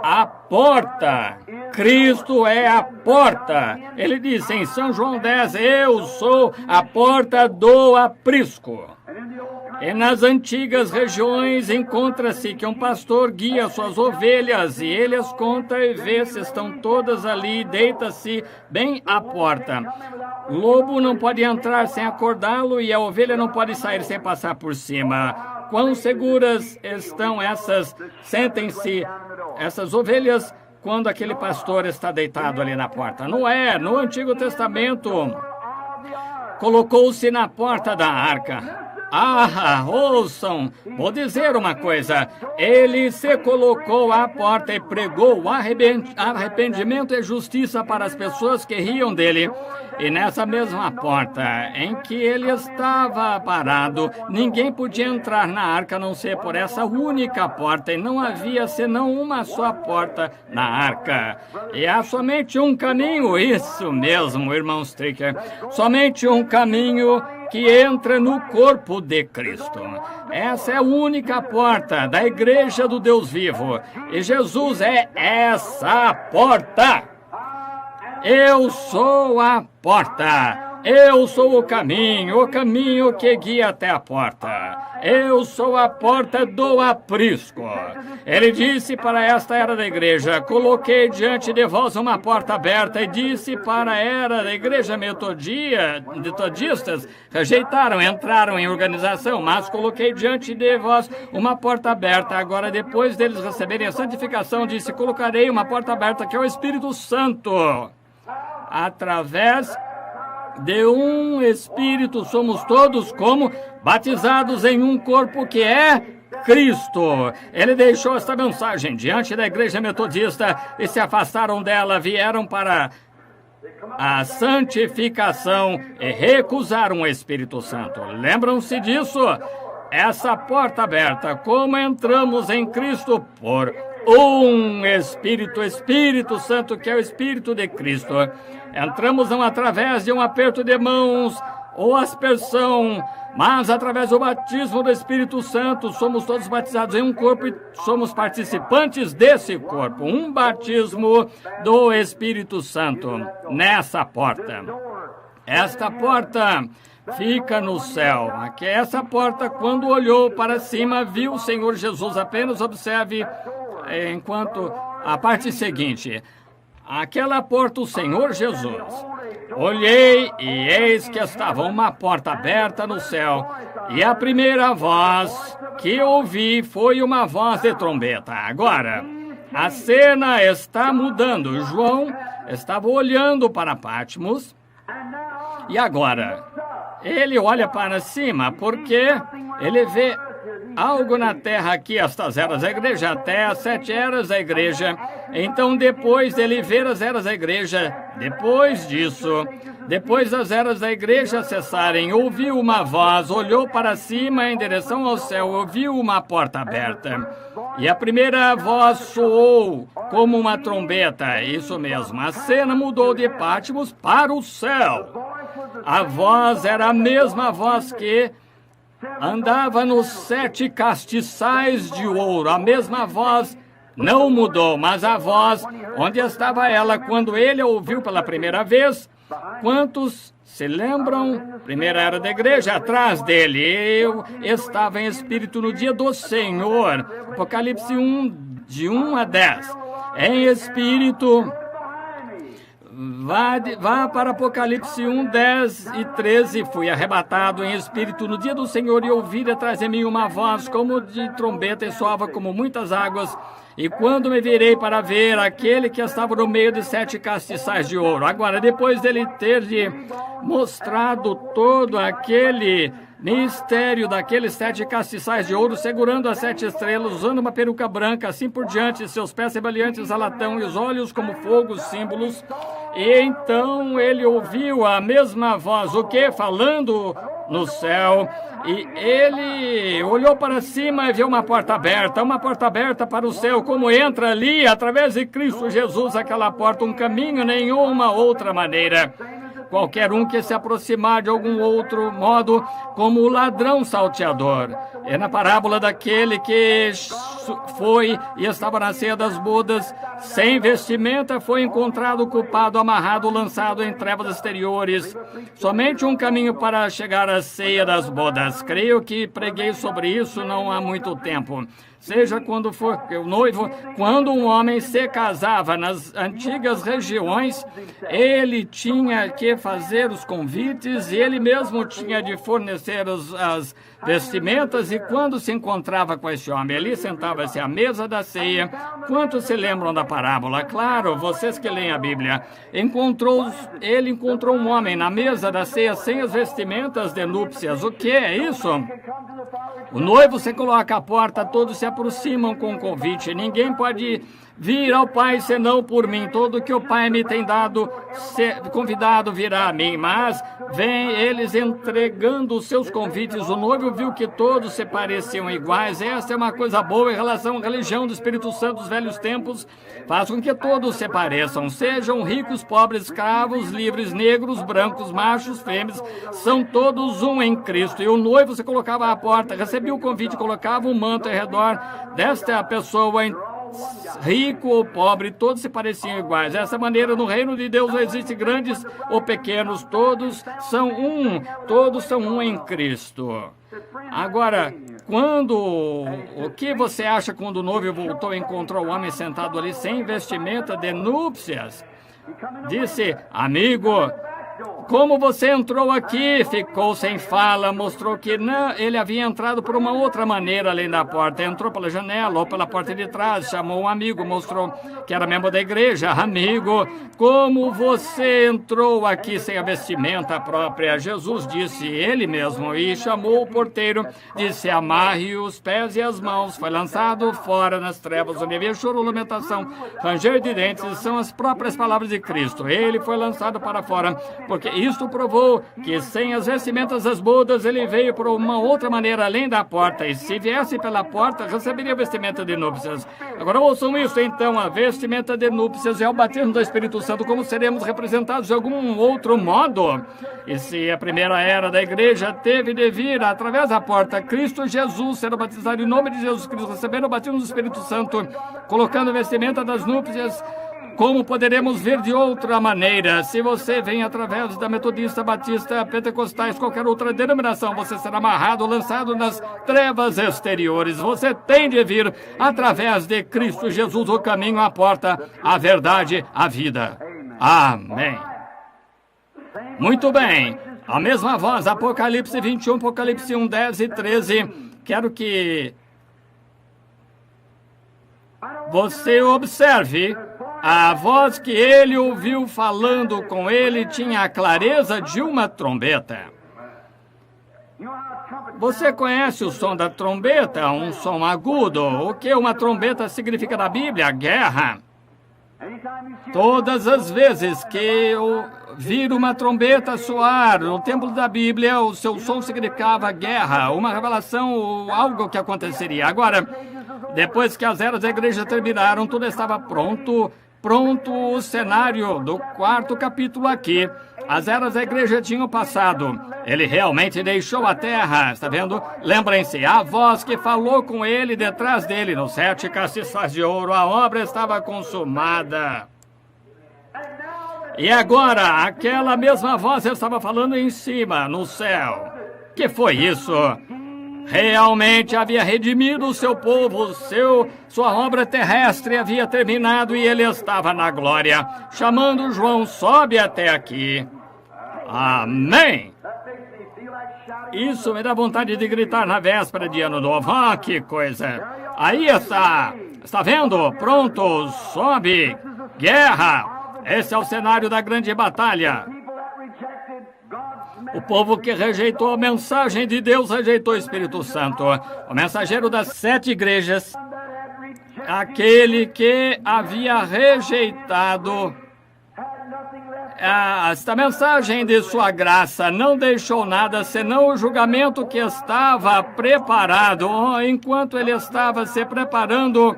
A porta. Cristo é a porta. Ele disse em São João 10, eu sou a porta do aprisco. E nas antigas regiões encontra-se que um pastor guia suas ovelhas e ele as conta e vê se estão todas ali, deita-se bem à porta. O lobo não pode entrar sem acordá-lo e a ovelha não pode sair sem passar por cima. Quão seguras estão sentem-se essas ovelhas quando aquele pastor está deitado ali na porta? Noé, no Antigo Testamento, colocou-se na porta da arca. Ouçam, vou dizer uma coisa. Ele se colocou à porta e pregou arrependimento e justiça para as pessoas que riam dele. E nessa mesma porta em que ele estava parado, ninguém podia entrar na arca a não ser por essa única porta. E não havia senão uma só porta na arca. E há somente um caminho, isso mesmo, irmão Stricker, somente um caminho que entra no corpo de Cristo. Essa é a única porta da igreja do Deus vivo. E Jesus é essa porta. Eu sou a porta. Eu sou o caminho que guia até a porta. Eu sou a porta do aprisco. Ele disse para esta era da igreja, coloquei diante de vós uma porta aberta, e disse para a era da igreja metodistas, rejeitaram, entraram em organização, mas coloquei diante de vós uma porta aberta. Agora, depois deles receberem a santificação, disse, colocarei uma porta aberta, que é o Espírito Santo. Através de um Espírito somos todos como batizados em um corpo que é Cristo. Ele deixou esta mensagem diante da igreja metodista e se afastaram dela, vieram para a santificação e recusaram o Espírito Santo. Lembram-se disso? Essa porta aberta, como entramos em Cristo por um Espírito Santo, que é o Espírito de Cristo. Entramos não através de um aperto de mãos ou aspersão, mas através do batismo do Espírito Santo. Somos todos batizados em um corpo e somos participantes desse corpo. Um batismo do Espírito Santo nessa porta. Esta porta fica no céu. Aqui, essa porta, quando olhou para cima, viu o Senhor Jesus. Apenas observe enquanto a parte seguinte. Aquela porta, o Senhor Jesus. Olhei e eis que estava uma porta aberta no céu. E a primeira voz que ouvi foi uma voz de trombeta. Agora, a cena está mudando. João estava olhando para Patmos. E agora, ele olha para cima porque ele vê algo na terra aqui, estas eras da igreja, até as 7 eras da igreja. Então, depois dele ver as eras da igreja, depois disso, depois das eras da igreja cessarem, ouviu uma voz, olhou para cima em direção ao céu, ouviu uma porta aberta. E a primeira voz soou como uma trombeta, isso mesmo. A cena mudou de Patmos para o céu. A voz era a mesma voz que andava nos 7 castiçais de ouro. A mesma voz não mudou, mas a voz, onde estava ela quando ele a ouviu pela primeira vez? Quantos se lembram? Primeira era da igreja, atrás dele. Eu estava em espírito no dia do Senhor. Apocalipse 1, de 1 a 10. Em espírito. Vá para Apocalipse 1, 10 e 13. Fui arrebatado em espírito no dia do Senhor e ouvi atrás de mim uma voz como de trombeta e soava como muitas águas. E quando me virei para ver aquele que estava no meio de 7 castiçais de ouro. Agora, depois dele ter lhe mostrado todo aquele mistério daqueles 7 castiçais de ouro, segurando as 7 estrelas, usando uma peruca branca, assim por diante, seus pés semelhantes a latão e os olhos como fogo, símbolos. E então ele ouviu a mesma voz, o que? Falando no céu. E ele olhou para cima e viu uma porta aberta para o céu, como entra ali, através de Cristo Jesus, aquela porta, um caminho, nenhuma outra maneira. Qualquer um que se aproximar de algum outro modo, como o ladrão salteador. É na parábola daquele que foi e estava na ceia das bodas, sem vestimenta, foi encontrado culpado, amarrado, lançado em trevas exteriores. Somente um caminho para chegar à ceia das bodas. Creio que preguei sobre isso não há muito tempo. Seja quando for o noivo, quando um homem se casava nas antigas regiões, ele tinha que fazer os convites e ele mesmo tinha de fornecer as vestimentas. E quando se encontrava com esse homem, ali sentava-se à mesa da ceia. Quantos se lembram da parábola? Claro, vocês que leem a Bíblia. Ele encontrou um homem na mesa da ceia sem as vestimentas de núpcias. O que é isso? O noivo se coloca à porta, todos se aproximam com o convite. Ninguém pode vir ao Pai senão por mim. Todo que o Pai me tem dado, convidado virá a mim. Mas vem eles entregando os seus convites. O noivo viu que todos se pareciam iguais. Essa é uma coisa boa em relação à religião do Espírito Santo dos velhos tempos. Faz com que todos se pareçam. Sejam ricos, pobres, escravos, livres, negros, brancos, machos, fêmeas. São todos um em Cristo. E o noivo se colocava à porta, recebia o convite, colocava um manto ao redor desta pessoa, rico ou pobre, todos se pareciam iguais. Dessa maneira, no reino de Deus não existe grandes ou pequenos, todos são um em Cristo. Agora, o que você acha quando o noivo voltou e encontrou o homem sentado ali sem vestimenta de núpcias? Disse: amigo, como você entrou aqui? Ficou sem fala, mostrou que não, ele havia entrado por uma outra maneira além da porta. Entrou pela janela ou pela porta de trás, chamou um amigo, mostrou que era membro da igreja. Amigo, como você entrou aqui sem a vestimenta própria? Jesus disse, ele mesmo, e chamou o porteiro, disse, amarre os pés e as mãos. Foi lançado fora nas trevas, onde havia choro, lamentação, ranger de dentes. São as próprias palavras de Cristo. Ele foi lançado para fora, porque isto provou que sem as vestimentas das bodas ele veio por uma outra maneira além da porta, e se viesse pela porta receberia vestimenta de núpcias. Agora ouçam isso então, a vestimenta de núpcias é o batismo do Espírito Santo. Como seremos representados de algum outro modo? E se a primeira era da igreja teve de vir através da porta, Cristo Jesus sendo batizado em nome de Jesus Cristo, recebendo o batismo do Espírito Santo, colocando a vestimenta das núpcias, como poderemos ver de outra maneira? Se você vem através da Metodista, Batista, Pentecostais, qualquer outra denominação, você será amarrado, lançado nas trevas exteriores. Você tem de vir através de Cristo Jesus, o caminho, a porta, a verdade, a vida. Amém. Muito bem. A mesma voz, Apocalipse 21, Apocalipse 1, 10 e 13. Quero que você observe. A voz que ele ouviu falando com ele tinha a clareza de uma trombeta. Você conhece o som da trombeta? Um som agudo. O que uma trombeta significa na Bíblia? Guerra. Todas as vezes que eu vir uma trombeta soar no templo da Bíblia, o seu som significava guerra, uma revelação, algo que aconteceria. Agora, depois que as eras da igreja terminaram, tudo estava pronto o cenário do quarto capítulo aqui. As eras da igreja tinham passado. Ele realmente deixou a terra. Está vendo? Lembrem-se, a voz que falou com ele detrás dele, nos 7 castiçais de ouro, a obra estava consumada. E agora, aquela mesma voz estava falando em cima, no céu. Que foi isso? Realmente havia redimido o seu povo, sua obra terrestre havia terminado e ele estava na glória. Chamando João, sobe até aqui. Amém! Isso me dá vontade de gritar na véspera de Ano Novo. Ah, que coisa! Aí está! Está vendo? Pronto, sobe! Guerra! Esse é o cenário da grande batalha. O povo que rejeitou a mensagem de Deus rejeitou o Espírito Santo. O mensageiro das 7 igrejas, aquele que havia rejeitado esta mensagem de sua graça, não deixou nada senão o julgamento que estava preparado, enquanto ele estava se preparando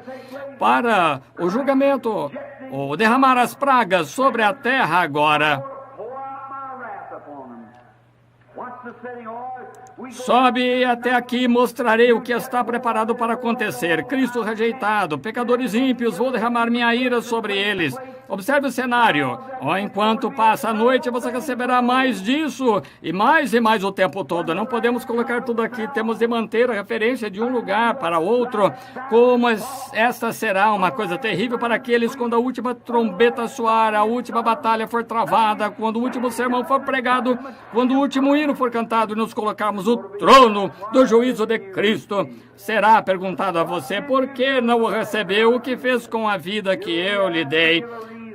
para o julgamento, ou derramar as pragas sobre a terra agora. Sobe até aqui e mostrarei o que está preparado para acontecer. Cristo rejeitado, pecadores ímpios, vou derramar minha ira sobre eles. Observe o cenário. Enquanto passa a noite, você receberá mais disso e mais o tempo todo. Não podemos colocar tudo aqui. Temos de manter a referência de um lugar para outro. Como esta será uma coisa terrível para aqueles quando a última trombeta soar, a última batalha for travada, quando o último sermão for pregado, quando o último hino for cantado e nos colocarmos no trono do juízo de Cristo. Será perguntado a você por que não o recebeu, o que fez com a vida que eu lhe dei.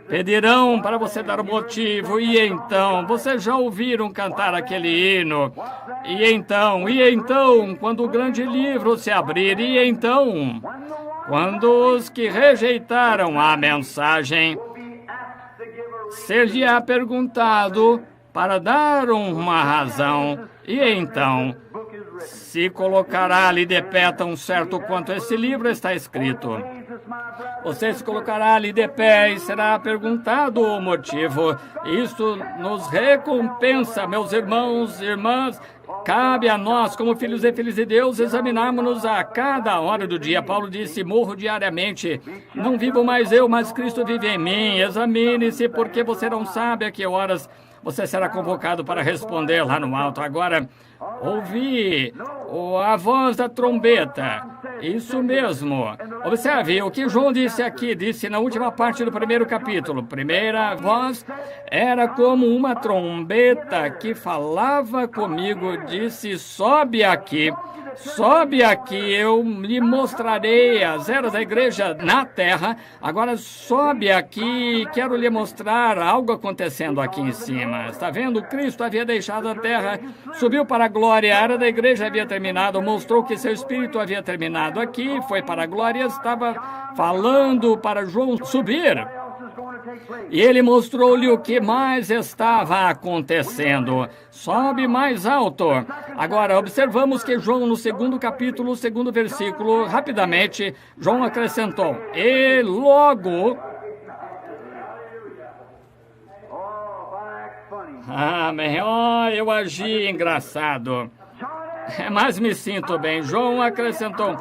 Pedirão para você dar o motivo, e então, vocês já ouviram cantar aquele hino? E então, quando o grande livro se abrir, e então, quando os que rejeitaram a mensagem, ser-lhe-á perguntado para dar uma razão, e então se colocará ali de pé tão certo quanto esse livro está escrito. Você se colocará ali de pé e será perguntado o motivo. Isto nos recompensa, meus irmãos e irmãs. Cabe a nós, como filhos e filhas de Deus, examinarmos-nos a cada hora do dia. Paulo disse, morro diariamente. Não vivo mais eu, mas Cristo vive em mim. Examine-se, porque você não sabe a que horas você será convocado para responder lá no alto. Agora, ouvi a voz da trombeta. Isso mesmo. Observe o que João disse aqui, disse na última parte do 1º capítulo. Primeira voz era como uma trombeta que falava comigo, disse, sobe aqui, eu lhe mostrarei as eras da igreja na terra. Agora sobe aqui, quero lhe mostrar algo acontecendo aqui em cima. Está vendo? Cristo havia deixado a terra, subiu para a glória, a era da igreja havia terminado, mostrou que seu espírito havia terminado aqui, foi para a glória, estava falando para João subir. E ele mostrou-lhe o que mais estava acontecendo. Sobe mais alto. Agora, observamos que João, no 2º capítulo, 2º versículo, rapidamente, João acrescentou, e logo... Amém. Eu agi engraçado. Mas me sinto bem. João acrescentou,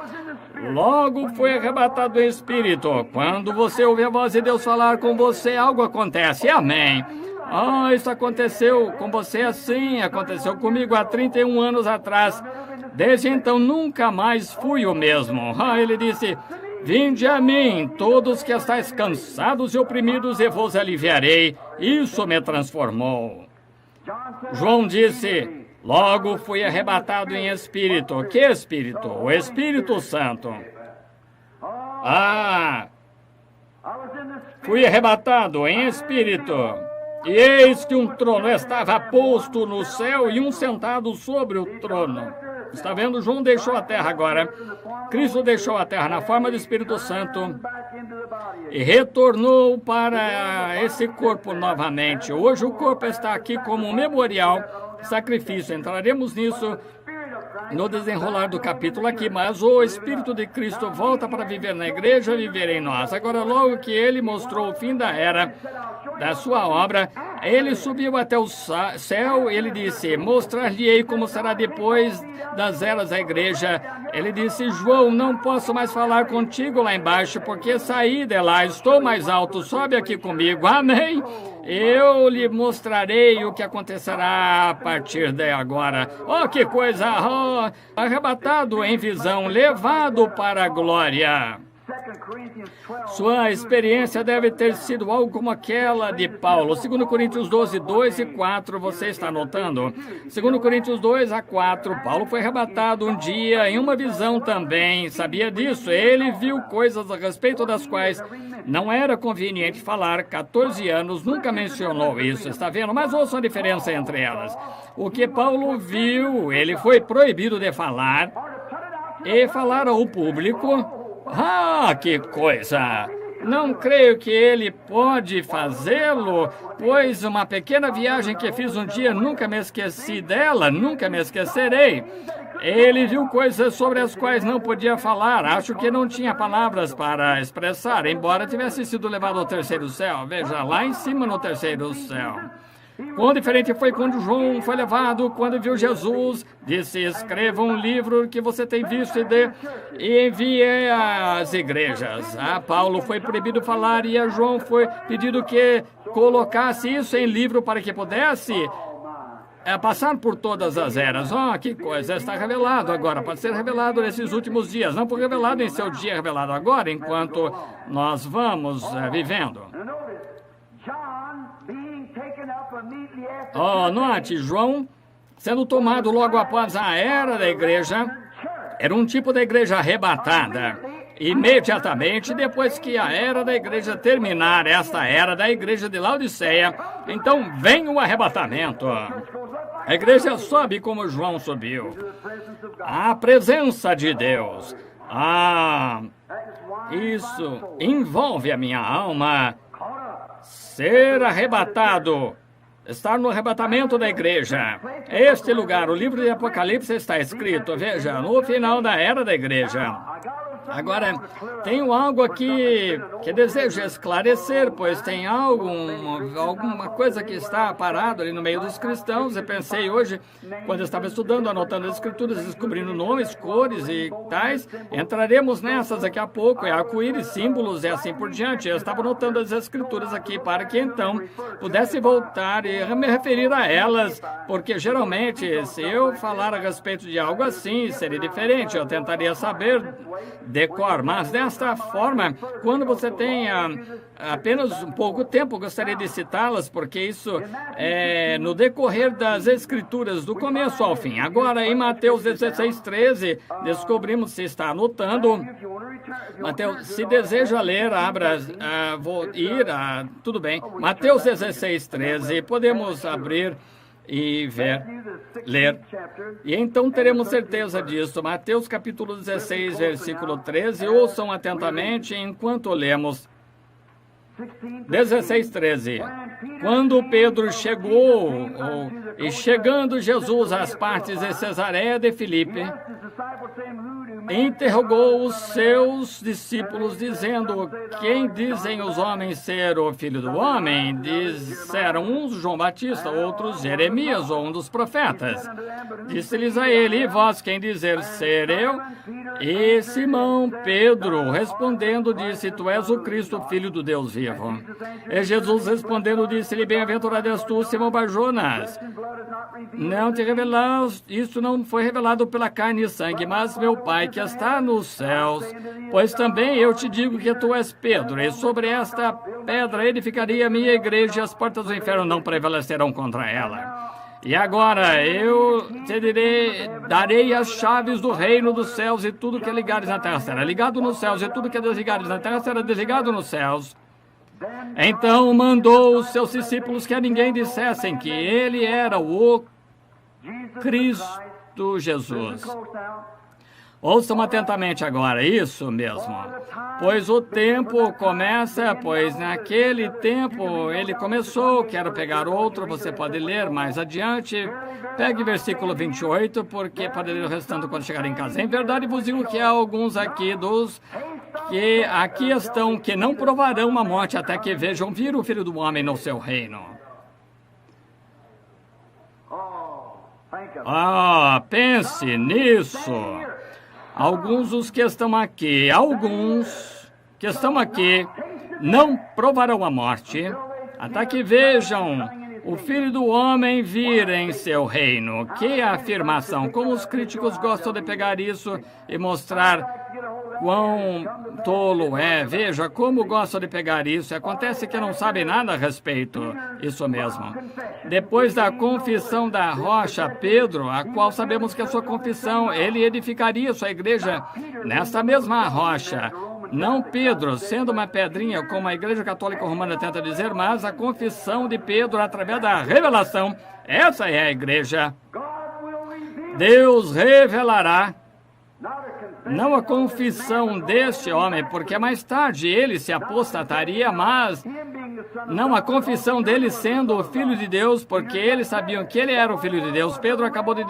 logo foi arrebatado o Espírito. Quando você ouve a voz de Deus falar com você, algo acontece. Amém. Isso aconteceu com você assim, aconteceu comigo há 31 anos atrás. Desde então, nunca mais fui o mesmo. Ele disse, vinde a mim, todos que estáis cansados e oprimidos, e vos aliviarei. Isso me transformou. João disse, logo fui arrebatado em espírito. Que espírito? O Espírito Santo. Fui arrebatado em espírito. E eis que um trono estava posto no céu e um sentado sobre o trono. Está vendo? João deixou a terra agora. Cristo deixou a terra na forma do Espírito Santo e retornou para esse corpo novamente. Hoje o corpo está aqui como um memorial, sacrifício. Entraremos nisso no desenrolar do capítulo aqui, mas o Espírito de Cristo volta para viver na igreja, viver em nós. Agora, logo que ele mostrou o fim da era da sua obra, Ele subiu até o céu, ele disse, mostrar-lhe-ei como será depois das eras da igreja. Ele disse, João, não posso mais falar contigo lá embaixo, porque saí de lá, estou mais alto, sobe aqui comigo. Amém? Eu lhe mostrarei o que acontecerá a partir de agora. Oh, que coisa! Oh, arrebatado em visão, levado para a glória. Sua experiência deve ter sido algo como aquela de Paulo. 2 Coríntios 12, 2 e 4, você está anotando? 2 Coríntios 2 a 4, Paulo foi arrebatado um dia em uma visão também. Sabia disso? Ele viu coisas a respeito das quais não era conveniente falar. 14 anos, nunca mencionou isso, está vendo? Mas ouça a diferença entre elas. O que Paulo viu, ele foi proibido de falar e falar ao público. Ah, que coisa! Não creio que ele pode fazê-lo, pois uma pequena viagem que fiz um dia, nunca me esqueci dela, nunca me esquecerei. Ele viu coisas sobre as quais não podia falar, acho que não tinha palavras para expressar, embora tivesse sido levado ao terceiro céu. Veja, lá em cima no terceiro céu. Quão diferente foi quando João foi levado, quando viu Jesus, disse, escreva um livro que você tem visto e envie às igrejas. A Paulo foi proibido falar e a João foi pedido que colocasse isso em livro para que pudesse passar por todas as eras. Oh, que coisa, está revelado agora, pode ser revelado nesses últimos dias. Não foi revelado em seu dia, revelado agora, enquanto nós vamos vivendo. Oh, note, João sendo tomado logo após a era da igreja, era um tipo de igreja arrebatada. Imediatamente depois que a era da igreja terminar, esta era da igreja de Laodiceia, então vem o arrebatamento. A igreja sobe como João subiu. A presença de Deus. Ah, isso envolve a minha alma. Ser arrebatado. Estar no arrebatamento da igreja. Este lugar, o livro de Apocalipse está escrito, veja, no final da era da igreja. Agora, tenho algo aqui que desejo esclarecer, pois tem alguma coisa que está parado ali no meio dos cristãos. Eu pensei hoje, quando eu estava estudando, anotando as escrituras, descobrindo nomes, cores e tais, entraremos nessas daqui a pouco, arco-íris, símbolos e assim por diante. Eu estava anotando as escrituras aqui para que então pudesse voltar e me referir a elas, porque geralmente, se eu falar a respeito de algo assim, seria diferente. Eu tentaria saber decor, mas desta forma, quando você tem apenas um pouco tempo, gostaria de citá-las, porque isso é no decorrer das escrituras, do começo ao fim. Agora, em Mateus 16, 13, descobrimos, se está anotando, Mateus, se deseja ler, abra, vou ir, tudo bem, Mateus 16, 13, podemos abrir e ver, ler. E então teremos certeza disso. Mateus capítulo 16, versículo 13. Ouçam atentamente enquanto lemos. 16, 13. Quando Pedro chegou, e chegando Jesus às partes de Cesareia de Filipe, interrogou os seus discípulos, dizendo, quem dizem os homens ser o Filho do Homem? Disseram uns João Batista, outros Jeremias ou um dos profetas. Disse-lhes a ele, e vós quem dizer ser eu? E Simão Pedro, respondendo, disse, tu és o Cristo, filho do Deus vivo. E Jesus respondendo, disse-lhe, bem-aventurado és tu, Simão Bar-Jonas. Não te revelaste, isso não foi revelado pela carne e sangue, mas meu Pai que está nos céus. Pois também eu te digo que tu és Pedro, e sobre esta pedra edificaria a minha igreja, e as portas do inferno não prevalecerão contra ela. E agora eu te darei as chaves do reino dos céus, e tudo que ligares na terra será ligado nos céus, e tudo que desligares na terra será desligado nos céus. Então mandou os seus discípulos que a ninguém dissessem que ele era o Cristo Jesus. Ouçam atentamente agora, isso mesmo. Pois o tempo começa, pois naquele tempo ele começou. Quero pegar outro, você pode ler mais adiante. Pegue versículo 28, porque pode ler o restante quando chegar em casa. Em verdade vos digo que há alguns aqui dos que aqui estão, que não provarão a morte até que vejam vir o Filho do Homem no seu reino. Pense nisso. Alguns dos que estão aqui, não provarão a morte, até que vejam o Filho do Homem vir em seu reino. Que afirmação! Como os críticos gostam de pegar isso e mostrar quão tolo é. Veja como gostam de pegar isso. Acontece que não sabem nada a respeito. Isso mesmo. Depois da confissão da rocha, Pedro, a qual sabemos que a sua confissão, ele edificaria sua igreja nesta mesma rocha. Não Pedro, sendo uma pedrinha, como a Igreja Católica Romana tenta dizer, mas a confissão de Pedro através da revelação. Essa é a igreja. Deus revelará, não a confissão deste homem, porque mais tarde ele se apostataria, mas não a confissão dele sendo o Filho de Deus, porque eles sabiam que ele era o Filho de Deus. Pedro acabou de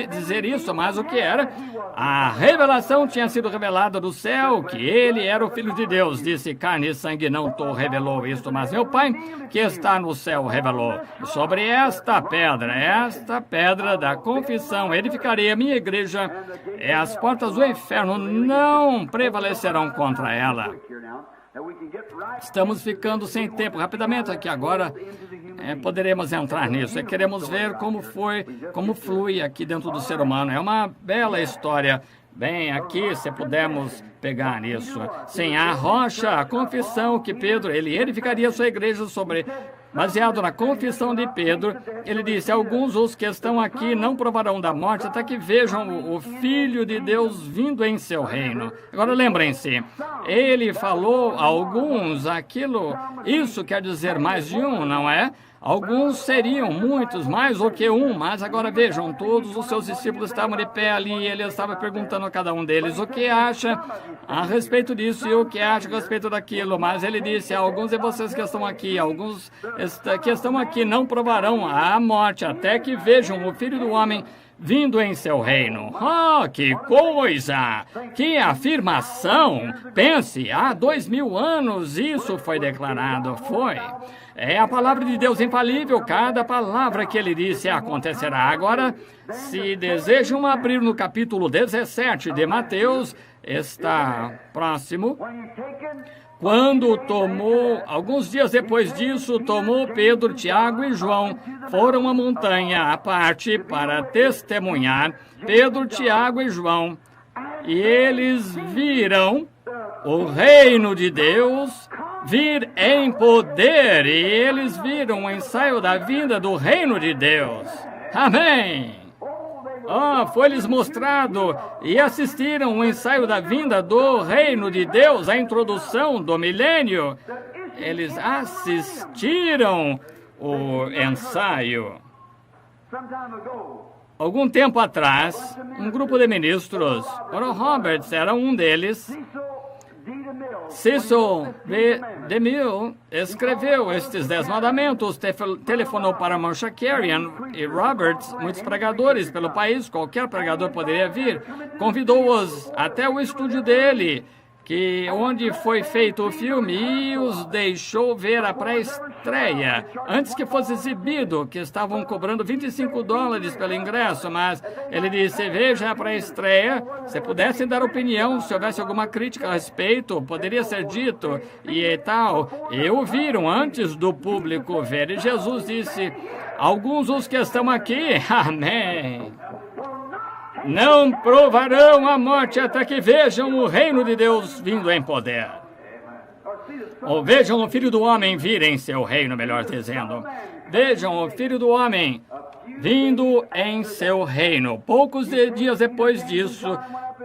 dizer isso, mas o que era? A revelação tinha sido revelada do céu, que ele era o Filho de Deus. Disse: carne e sangue não te revelou isto, mas meu Pai que está no céu revelou. Sobre esta pedra da confissão, edificarei a minha igreja, e as portas do inferno não prevalecerão contra ela. Estamos ficando sem tempo. Rapidamente aqui agora, poderemos entrar nisso. E queremos ver como flui aqui dentro do ser humano. É uma bela história. Bem, aqui, se pudermos pegar nisso. Sem a rocha, a confissão que Pedro, ele edificaria sua igreja sobre... Baseado na confissão de Pedro, ele disse: alguns os que estão aqui não provarão da morte até que vejam o Filho de Deus vindo em seu reino. Agora lembrem-se, ele falou a alguns isso quer dizer mais de um, não é? Alguns seriam muitos, mais do que um, mas agora vejam, todos os seus discípulos estavam de pé ali e ele estava perguntando a cada um deles o que acha a respeito disso e o que acha a respeito daquilo. Mas ele disse: alguns de vocês que estão aqui, alguns que estão aqui não provarão a morte até que vejam o Filho do Homem vindo em seu reino. Que coisa! Que afirmação! Pense, há 2000 anos isso foi declarado. É a palavra de Deus infalível. Cada palavra que ele disse acontecerá. Agora, se desejam abrir no capítulo 17 de Mateus, está próximo. Quando alguns dias depois disso, tomou Pedro, Tiago e João, foram à montanha à parte para testemunhar. Pedro, Tiago e João, e eles viram o reino de Deus vir em poder, e eles viram o ensaio da vinda do reino de Deus. Amém! Foi-lhes mostrado e assistiram o ensaio da vinda do reino de Deus, a introdução do milênio. Eles assistiram o ensaio. Algum tempo atrás, um grupo de ministros, Oral Roberts era um deles, Cecil B. DeMille escreveu estes 10 mandamentos, telefonou para Marsha Carrion e Roberts, muitos pregadores pelo país, qualquer pregador poderia vir, convidou-os até o estúdio dele, onde foi feito o filme, e os deixou ver a pré-estreia, antes que fosse exibido, que estavam cobrando $25 pelo ingresso, mas ele disse: veja a pré-estreia, se pudessem dar opinião, se houvesse alguma crítica a respeito, poderia ser dito, e tal. E o viram antes do público ver, e Jesus disse: alguns dos que estão aqui, amém, não provarão a morte até que vejam o reino de Deus vindo em poder. Ou vejam o Filho do Homem vir em seu reino, melhor dizendo. Vejam o Filho do Homem vindo em seu reino. Poucos dias depois disso,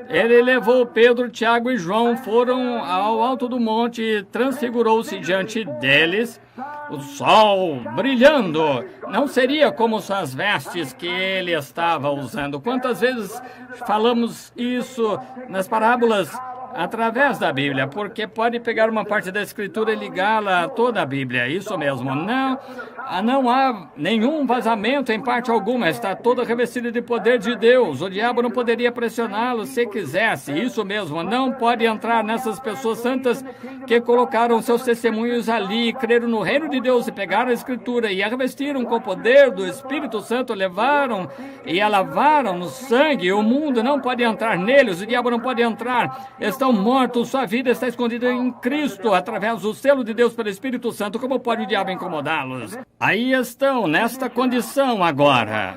ele levou Pedro, Tiago e João, foram ao alto do monte e transfigurou-se diante deles. O sol brilhando, não seria como suas vestes que ele estava usando. Quantas vezes falamos isso nas parábolas? através da Bíblia, porque pode pegar uma parte da Escritura e ligá-la a toda a Bíblia. Isso mesmo. Não há nenhum vazamento em parte alguma. Está toda revestida de poder de Deus. O diabo não poderia pressioná-lo se quisesse. Isso mesmo. Não pode entrar nessas pessoas santas que colocaram seus testemunhos ali, creram no reino de Deus e pegaram a Escritura e a revestiram com o poder do Espírito Santo, levaram e a lavaram no sangue. O mundo não pode entrar neles. O diabo não pode entrar. Estão mortos. Sua vida está escondida em Cristo através do selo de Deus pelo Espírito Santo. Como pode o diabo incomodá-los? Aí estão, nesta condição agora.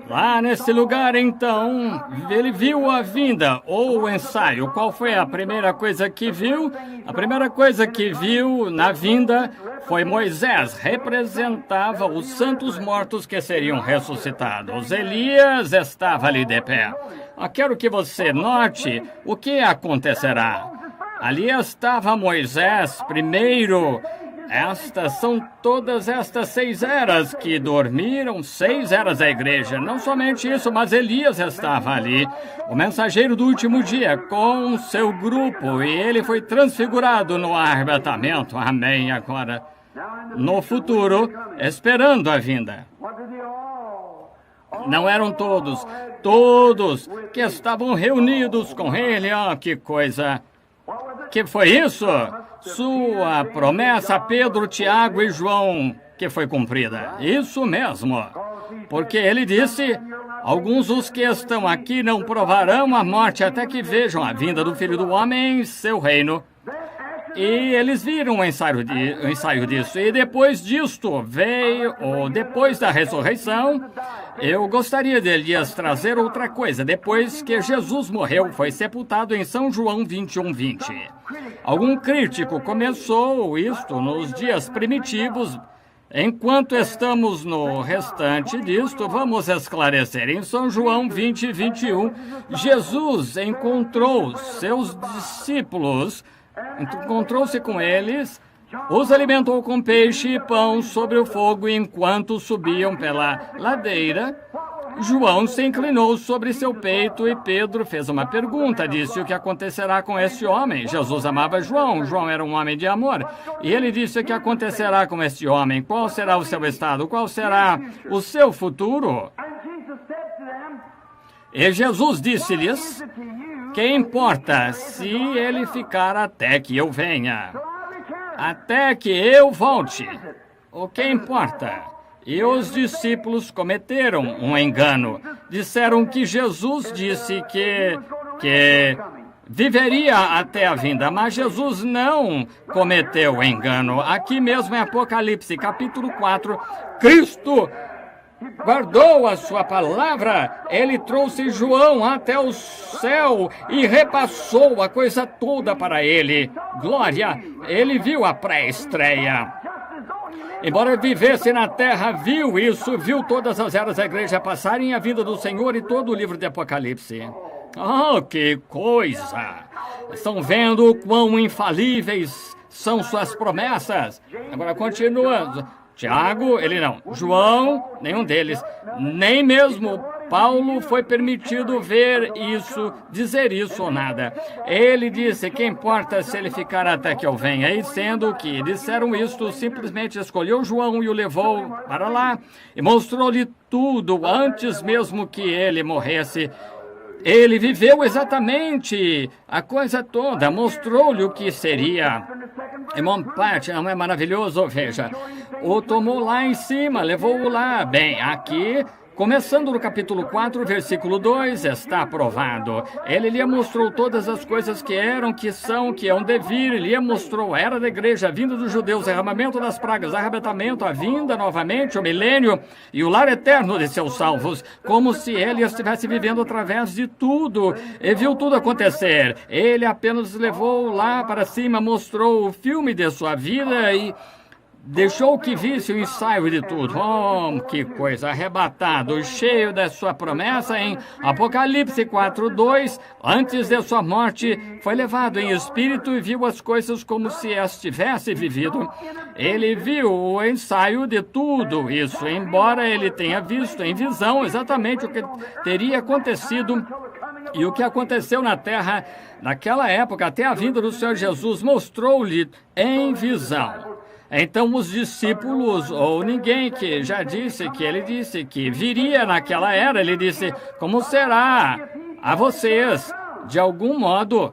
Lá nesse lugar, então, ele viu a vinda, ou o ensaio. Qual foi a primeira coisa que viu? A primeira coisa que viu na vinda foi Moisés. Representava os santos mortos que seriam ressuscitados. Elias estava ali de pé. Eu quero que você note o que acontecerá. Ali estava Moisés primeiro. Estas são todas estas 6 eras que dormiram, 6 eras da igreja. Não somente isso, mas Elias estava ali, o mensageiro do último dia, com seu grupo, e ele foi transfigurado no arrebatamento. Amém. Agora, no futuro, esperando a vinda. Não eram todos que estavam reunidos com ele. Oh, que coisa! Que foi isso? Sua promessa a Pedro, Tiago e João, que foi cumprida. Isso mesmo. Porque ele disse, alguns dos que estão aqui não provarão a morte até que vejam a vinda do Filho do Homem em seu reino. E eles viram o ensaio disso. E depois disto veio, ou depois da ressurreição, eu gostaria de Elias trazer outra coisa. Depois que Jesus morreu, foi sepultado em São João 21:20. Algum crítico começou isto nos dias primitivos. Enquanto estamos no restante disto, vamos esclarecer. Em São João 20:21, Jesus encontrou seus discípulos, encontrou-se com eles, os alimentou com peixe e pão sobre o fogo enquanto subiam pela ladeira. João se inclinou sobre seu peito e Pedro fez uma pergunta. Disse: o que acontecerá com este homem? Jesus amava João. João era um homem de amor. E ele disse: o que acontecerá com este homem? Qual será o seu estado? Qual será o seu futuro? E Jesus disse-lhes: que importa se ele ficar até que eu venha? Até que eu volte. O que importa? E os discípulos cometeram um engano. Disseram que Jesus disse que viveria até a vinda, mas Jesus não cometeu engano. Aqui mesmo em Apocalipse, capítulo 4, Cristo guardou a sua palavra. Ele trouxe João até o céu e repassou a coisa toda para ele. Glória! Ele viu a pré-estreia. Embora vivesse na terra, viu isso, viu todas as eras da igreja passarem, a vida do Senhor e todo o livro de Apocalipse. Oh, que coisa! Estão vendo quão infalíveis são suas promessas? Agora, continuando. Tiago, ele não. João, nenhum deles. Nem mesmo Paulo foi permitido ver isso, dizer isso ou nada. Ele disse que importa se ele ficar até que eu venha. E sendo que disseram isto, simplesmente escolheu João e o levou para lá e mostrou-lhe tudo antes mesmo que ele morresse. Ele viveu exatamente a coisa toda, mostrou-lhe o que seria. Irmão Pat, não é maravilhoso? Veja, o tomou lá em cima, levou-o lá. Bem, aqui, começando no capítulo 4, versículo 2, está aprovado. Ele lhe mostrou todas as coisas que eram, que são, que hão de vir. Ele lhe mostrou a era da igreja, a vinda dos judeus, o derramamento das pragas, arrebatamento, a vinda novamente, o milênio e o lar eterno de seus salvos, como se ele estivesse vivendo através de tudo e viu tudo acontecer. Ele apenas levou lá para cima, mostrou o filme de sua vida e deixou que visse o ensaio de tudo. Oh, que coisa! Arrebatado, cheio da sua promessa em Apocalipse 4:2, antes de sua morte, foi levado em espírito e viu as coisas como se as tivesse vivido. Ele viu o ensaio de tudo isso, embora ele tenha visto em visão exatamente o que teria acontecido E o que aconteceu na terra naquela época, até a vinda do Senhor Jesus, mostrou-lhe em visão. Então os discípulos, ou ninguém que já disse que ele disse que viria naquela era, ele disse, como será a vocês? De algum modo,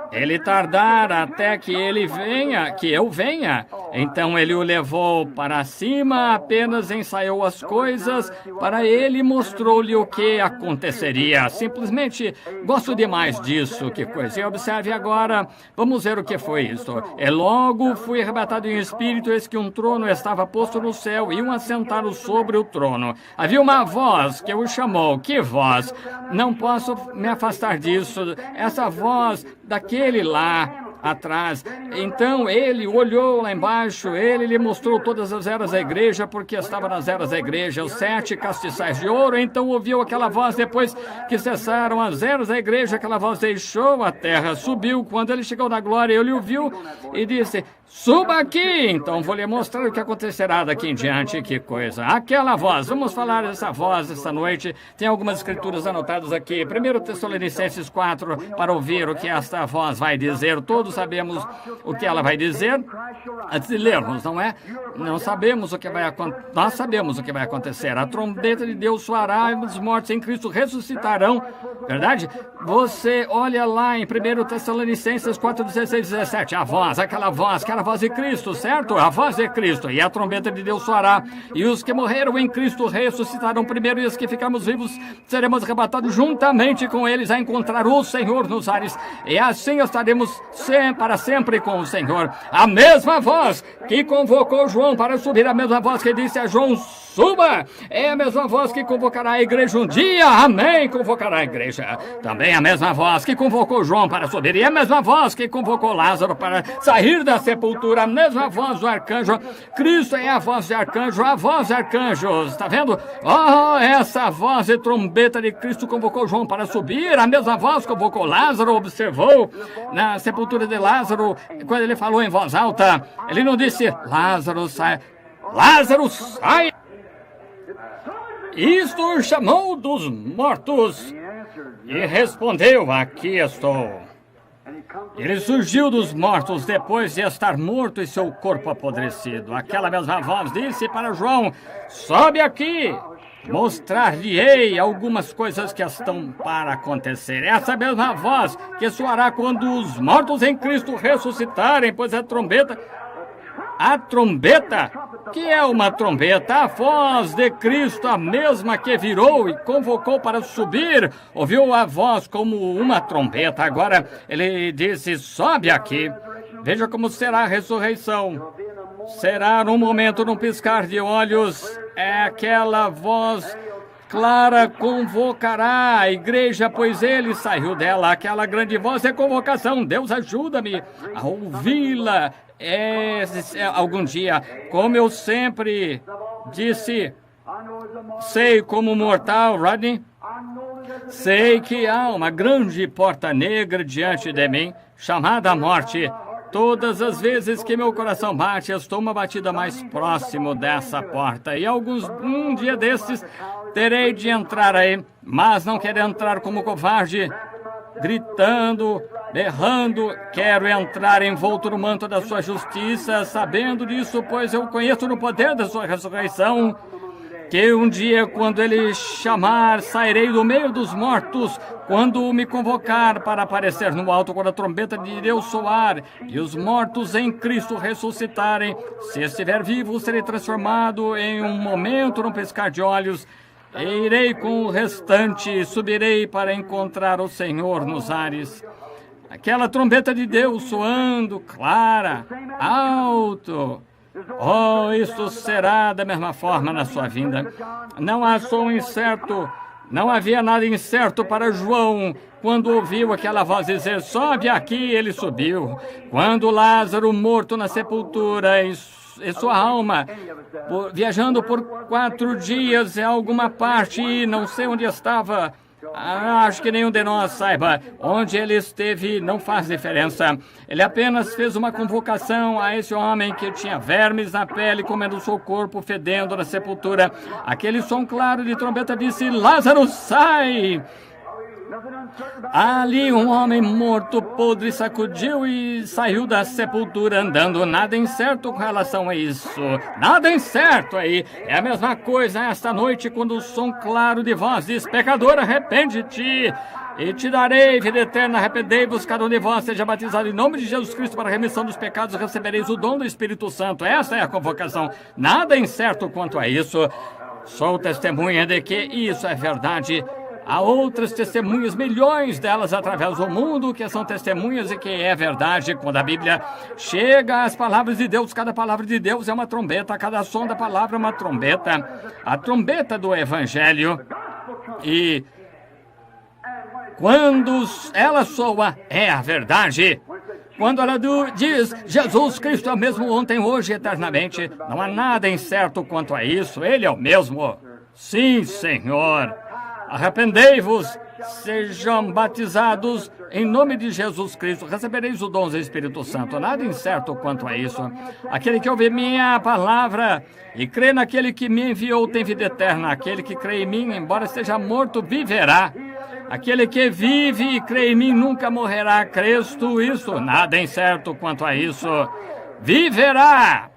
ele tardar até que ele venha, que eu venha. Então ele o levou para cima, apenas ensaiou as coisas para ele e mostrou-lhe o que aconteceria. Simplesmente gosto demais disso, que coisa. E observe agora, vamos ver o que foi isso. Logo fui arrebatado em espírito, eis que um trono estava posto no céu e um assentado sobre o trono. Havia uma voz que o chamou. Que voz? Não posso me afastar disso. Essa voz daquele lá atrás. Então ele olhou lá embaixo, ele lhe mostrou todas as eras da igreja, porque estava nas eras da igreja, os 7 castiçais de ouro. Então ouviu aquela voz, depois que cessaram as eras da igreja, aquela voz deixou a terra, subiu. Quando ele chegou na glória, ele ouviu e disse, suba aqui, então vou lhe mostrar o que acontecerá daqui em diante. Que coisa. Aquela voz, vamos falar dessa voz esta noite. Tem algumas escrituras anotadas aqui. 1 Tessalonicenses 4, para ouvir o que esta voz vai dizer. Todos sabemos o que ela vai dizer. Antes de lermos, não é? Não sabemos o que vai acontecer. Nós sabemos o que vai acontecer. A trombeta de Deus soará e os mortos em Cristo ressuscitarão. Verdade? Você olha lá em 1 Tessalonicenses 4, 16, 17. A voz, aquela voz de Cristo, certo? A voz de Cristo. E a trombeta de Deus soará. E os que morreram em Cristo ressuscitarão primeiro, e os que ficarmos vivos seremos arrebatados juntamente com eles a encontrar o Senhor nos ares. E assim estaremos para sempre com o Senhor. A mesma voz que convocou João para subir, a mesma voz que disse a João, suba, é a mesma voz que convocará a igreja um dia. Amém, convocará a igreja. Também a mesma voz que convocou João para subir, e a mesma voz que convocou Lázaro para sair da sepultura, a mesma voz do arcanjo. Cristo é a voz de arcanjo, a voz de arcanjos. Está vendo? Oh, essa voz de trombeta de Cristo convocou João para subir, a mesma voz convocou Lázaro. Observou na sepultura de Lázaro, quando ele falou em voz alta, ele não disse, Lázaro sai, Lázaro sai. Isto chamou dos mortos e respondeu, aqui estou. Ele surgiu dos mortos depois de estar morto e seu corpo apodrecido. Aquela mesma voz disse para João, sobe aqui, mostrar-lhe-ei algumas coisas que estão para acontecer. Essa mesma voz que soará quando os mortos em Cristo ressuscitarem, pois a trombeta, que é uma trombeta, a voz de Cristo, a mesma que virou e convocou para subir, ouviu a voz como uma trombeta. Agora ele disse, sobe aqui. Veja como será a ressurreição. Será num momento, num piscar de olhos. É aquela voz clara convocará a igreja, pois ele saiu dela. Aquela grande voz é convocação. Deus, ajuda-me a ouvi-la algum dia. Como eu sempre disse, sei como mortal, Rodney, sei que há uma grande porta negra diante de mim, chamada morte. Todas as vezes que meu coração bate, eu estou uma batida mais próximo dessa porta. E um dia desses, terei de entrar aí, mas não quero entrar como covarde, gritando, berrando. Quero entrar envolto no manto da sua justiça, sabendo disso, pois eu conheço no poder da sua ressurreição, que um dia, quando ele chamar, sairei do meio dos mortos, quando me convocar para aparecer no alto, quando a trombeta de Deus soar e os mortos em Cristo ressuscitarem. Se estiver vivo, serei transformado em um momento, num piscar de olhos, e irei com o restante, subirei para encontrar o Senhor nos ares. Aquela trombeta de Deus soando, clara, alto. Oh, isto será da mesma forma na sua vinda. Não há som incerto, não havia nada incerto para João quando ouviu aquela voz dizer, sobe aqui, ele subiu. Quando Lázaro, morto na sepultura, e sua alma, viajando por 4 dias em alguma parte, não sei onde estava, acho que nenhum de nós saiba. Onde ele esteve não faz diferença. Ele apenas fez uma convocação a esse homem que tinha vermes na pele, comendo seu corpo, fedendo na sepultura. Aquele som claro de trombeta disse, Lázaro, sai! Ali um homem morto, podre, sacudiu e saiu da sepultura andando. Nada incerto com relação a isso. Nada incerto aí. É a mesma coisa esta noite quando o som claro de voz diz: pecador, arrepende-te e te darei vida eterna. Arrependei-vos, cada um de vós seja batizado em nome de Jesus Cristo para a remissão dos pecados, recebereis o dom do Espírito Santo. Essa é a convocação. Nada incerto quanto a isso. Sou testemunha de que isso é verdade. Há outras testemunhas, milhões delas através do mundo, que são testemunhas e que é verdade. Quando a Bíblia chega às palavras de Deus, cada palavra de Deus é uma trombeta, cada som da palavra é uma trombeta. A trombeta do Evangelho. E quando ela soa, é a verdade. Quando ela diz, Jesus Cristo é o mesmo ontem, hoje e eternamente, não há nada incerto quanto a isso. Ele é o mesmo. Sim, Senhor. Arrependei-vos, sejam batizados em nome de Jesus Cristo, recebereis o dom do Espírito Santo. Nada incerto quanto a isso. Aquele que ouve minha palavra e crê naquele que me enviou tem vida eterna. Aquele que crê em mim, embora esteja morto, viverá. Aquele que vive e crê em mim nunca morrerá. Crês tu isso? Nada incerto quanto a isso. Viverá.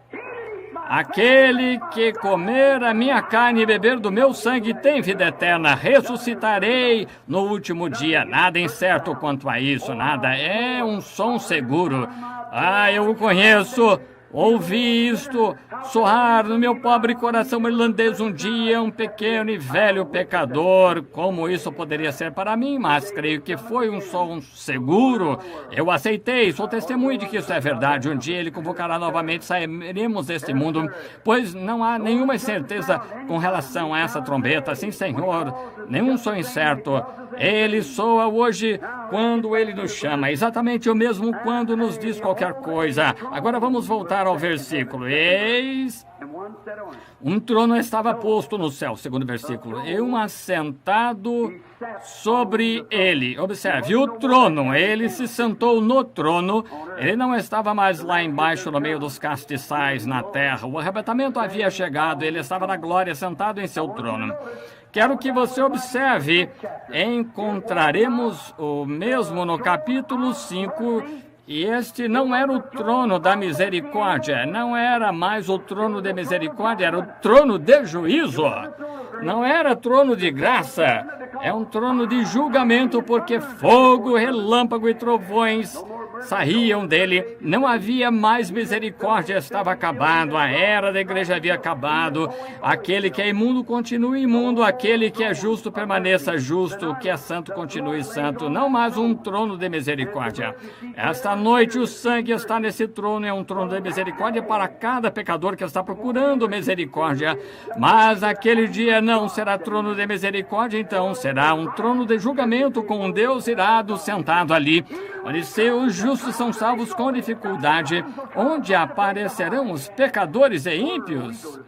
Aquele que comer a minha carne e beber do meu sangue tem vida eterna. Ressuscitarei no último dia. Nada incerto quanto a isso. Nada. É um som seguro. Eu o conheço. Ouvi isto soar no meu pobre coração irlandês um dia, um pequeno e velho pecador. Como isso poderia ser para mim? Mas creio que foi um som seguro. Eu aceitei, sou testemunha de que isso é verdade. Um dia ele convocará novamente, sairemos deste mundo, pois não há nenhuma certeza com relação a essa trombeta. Sim, Senhor, nenhum som incerto. Ele soa hoje quando ele nos chama, exatamente o mesmo quando nos diz qualquer coisa. Agora vamos voltar ao versículo. Eis, um trono estava posto no céu, segundo versículo, e um assentado sobre ele. Observe, o trono, ele se sentou no trono, ele não estava mais lá embaixo no meio dos castiçais na terra. O arrebatamento havia chegado, ele estava na glória sentado em seu trono. Quero que você observe, encontraremos o mesmo no capítulo 5, e este não era o trono da misericórdia, não era mais o trono de misericórdia, era o trono de juízo. Não era trono de graça, é um trono de julgamento, porque fogo, relâmpago e trovões saíam dele. Não havia mais misericórdia, estava acabado, a era da igreja havia acabado. Aquele que é imundo continue imundo, aquele que é justo permaneça justo, o que é santo continue santo. Não mais um trono de misericórdia. Esta noite o sangue está nesse trono, é um trono de misericórdia para cada pecador que está procurando misericórdia. Mas aquele dia não será trono de misericórdia, então será um trono de julgamento com um Deus irado sentado ali, onde seus justos são salvos com dificuldade, onde aparecerão os pecadores e ímpios.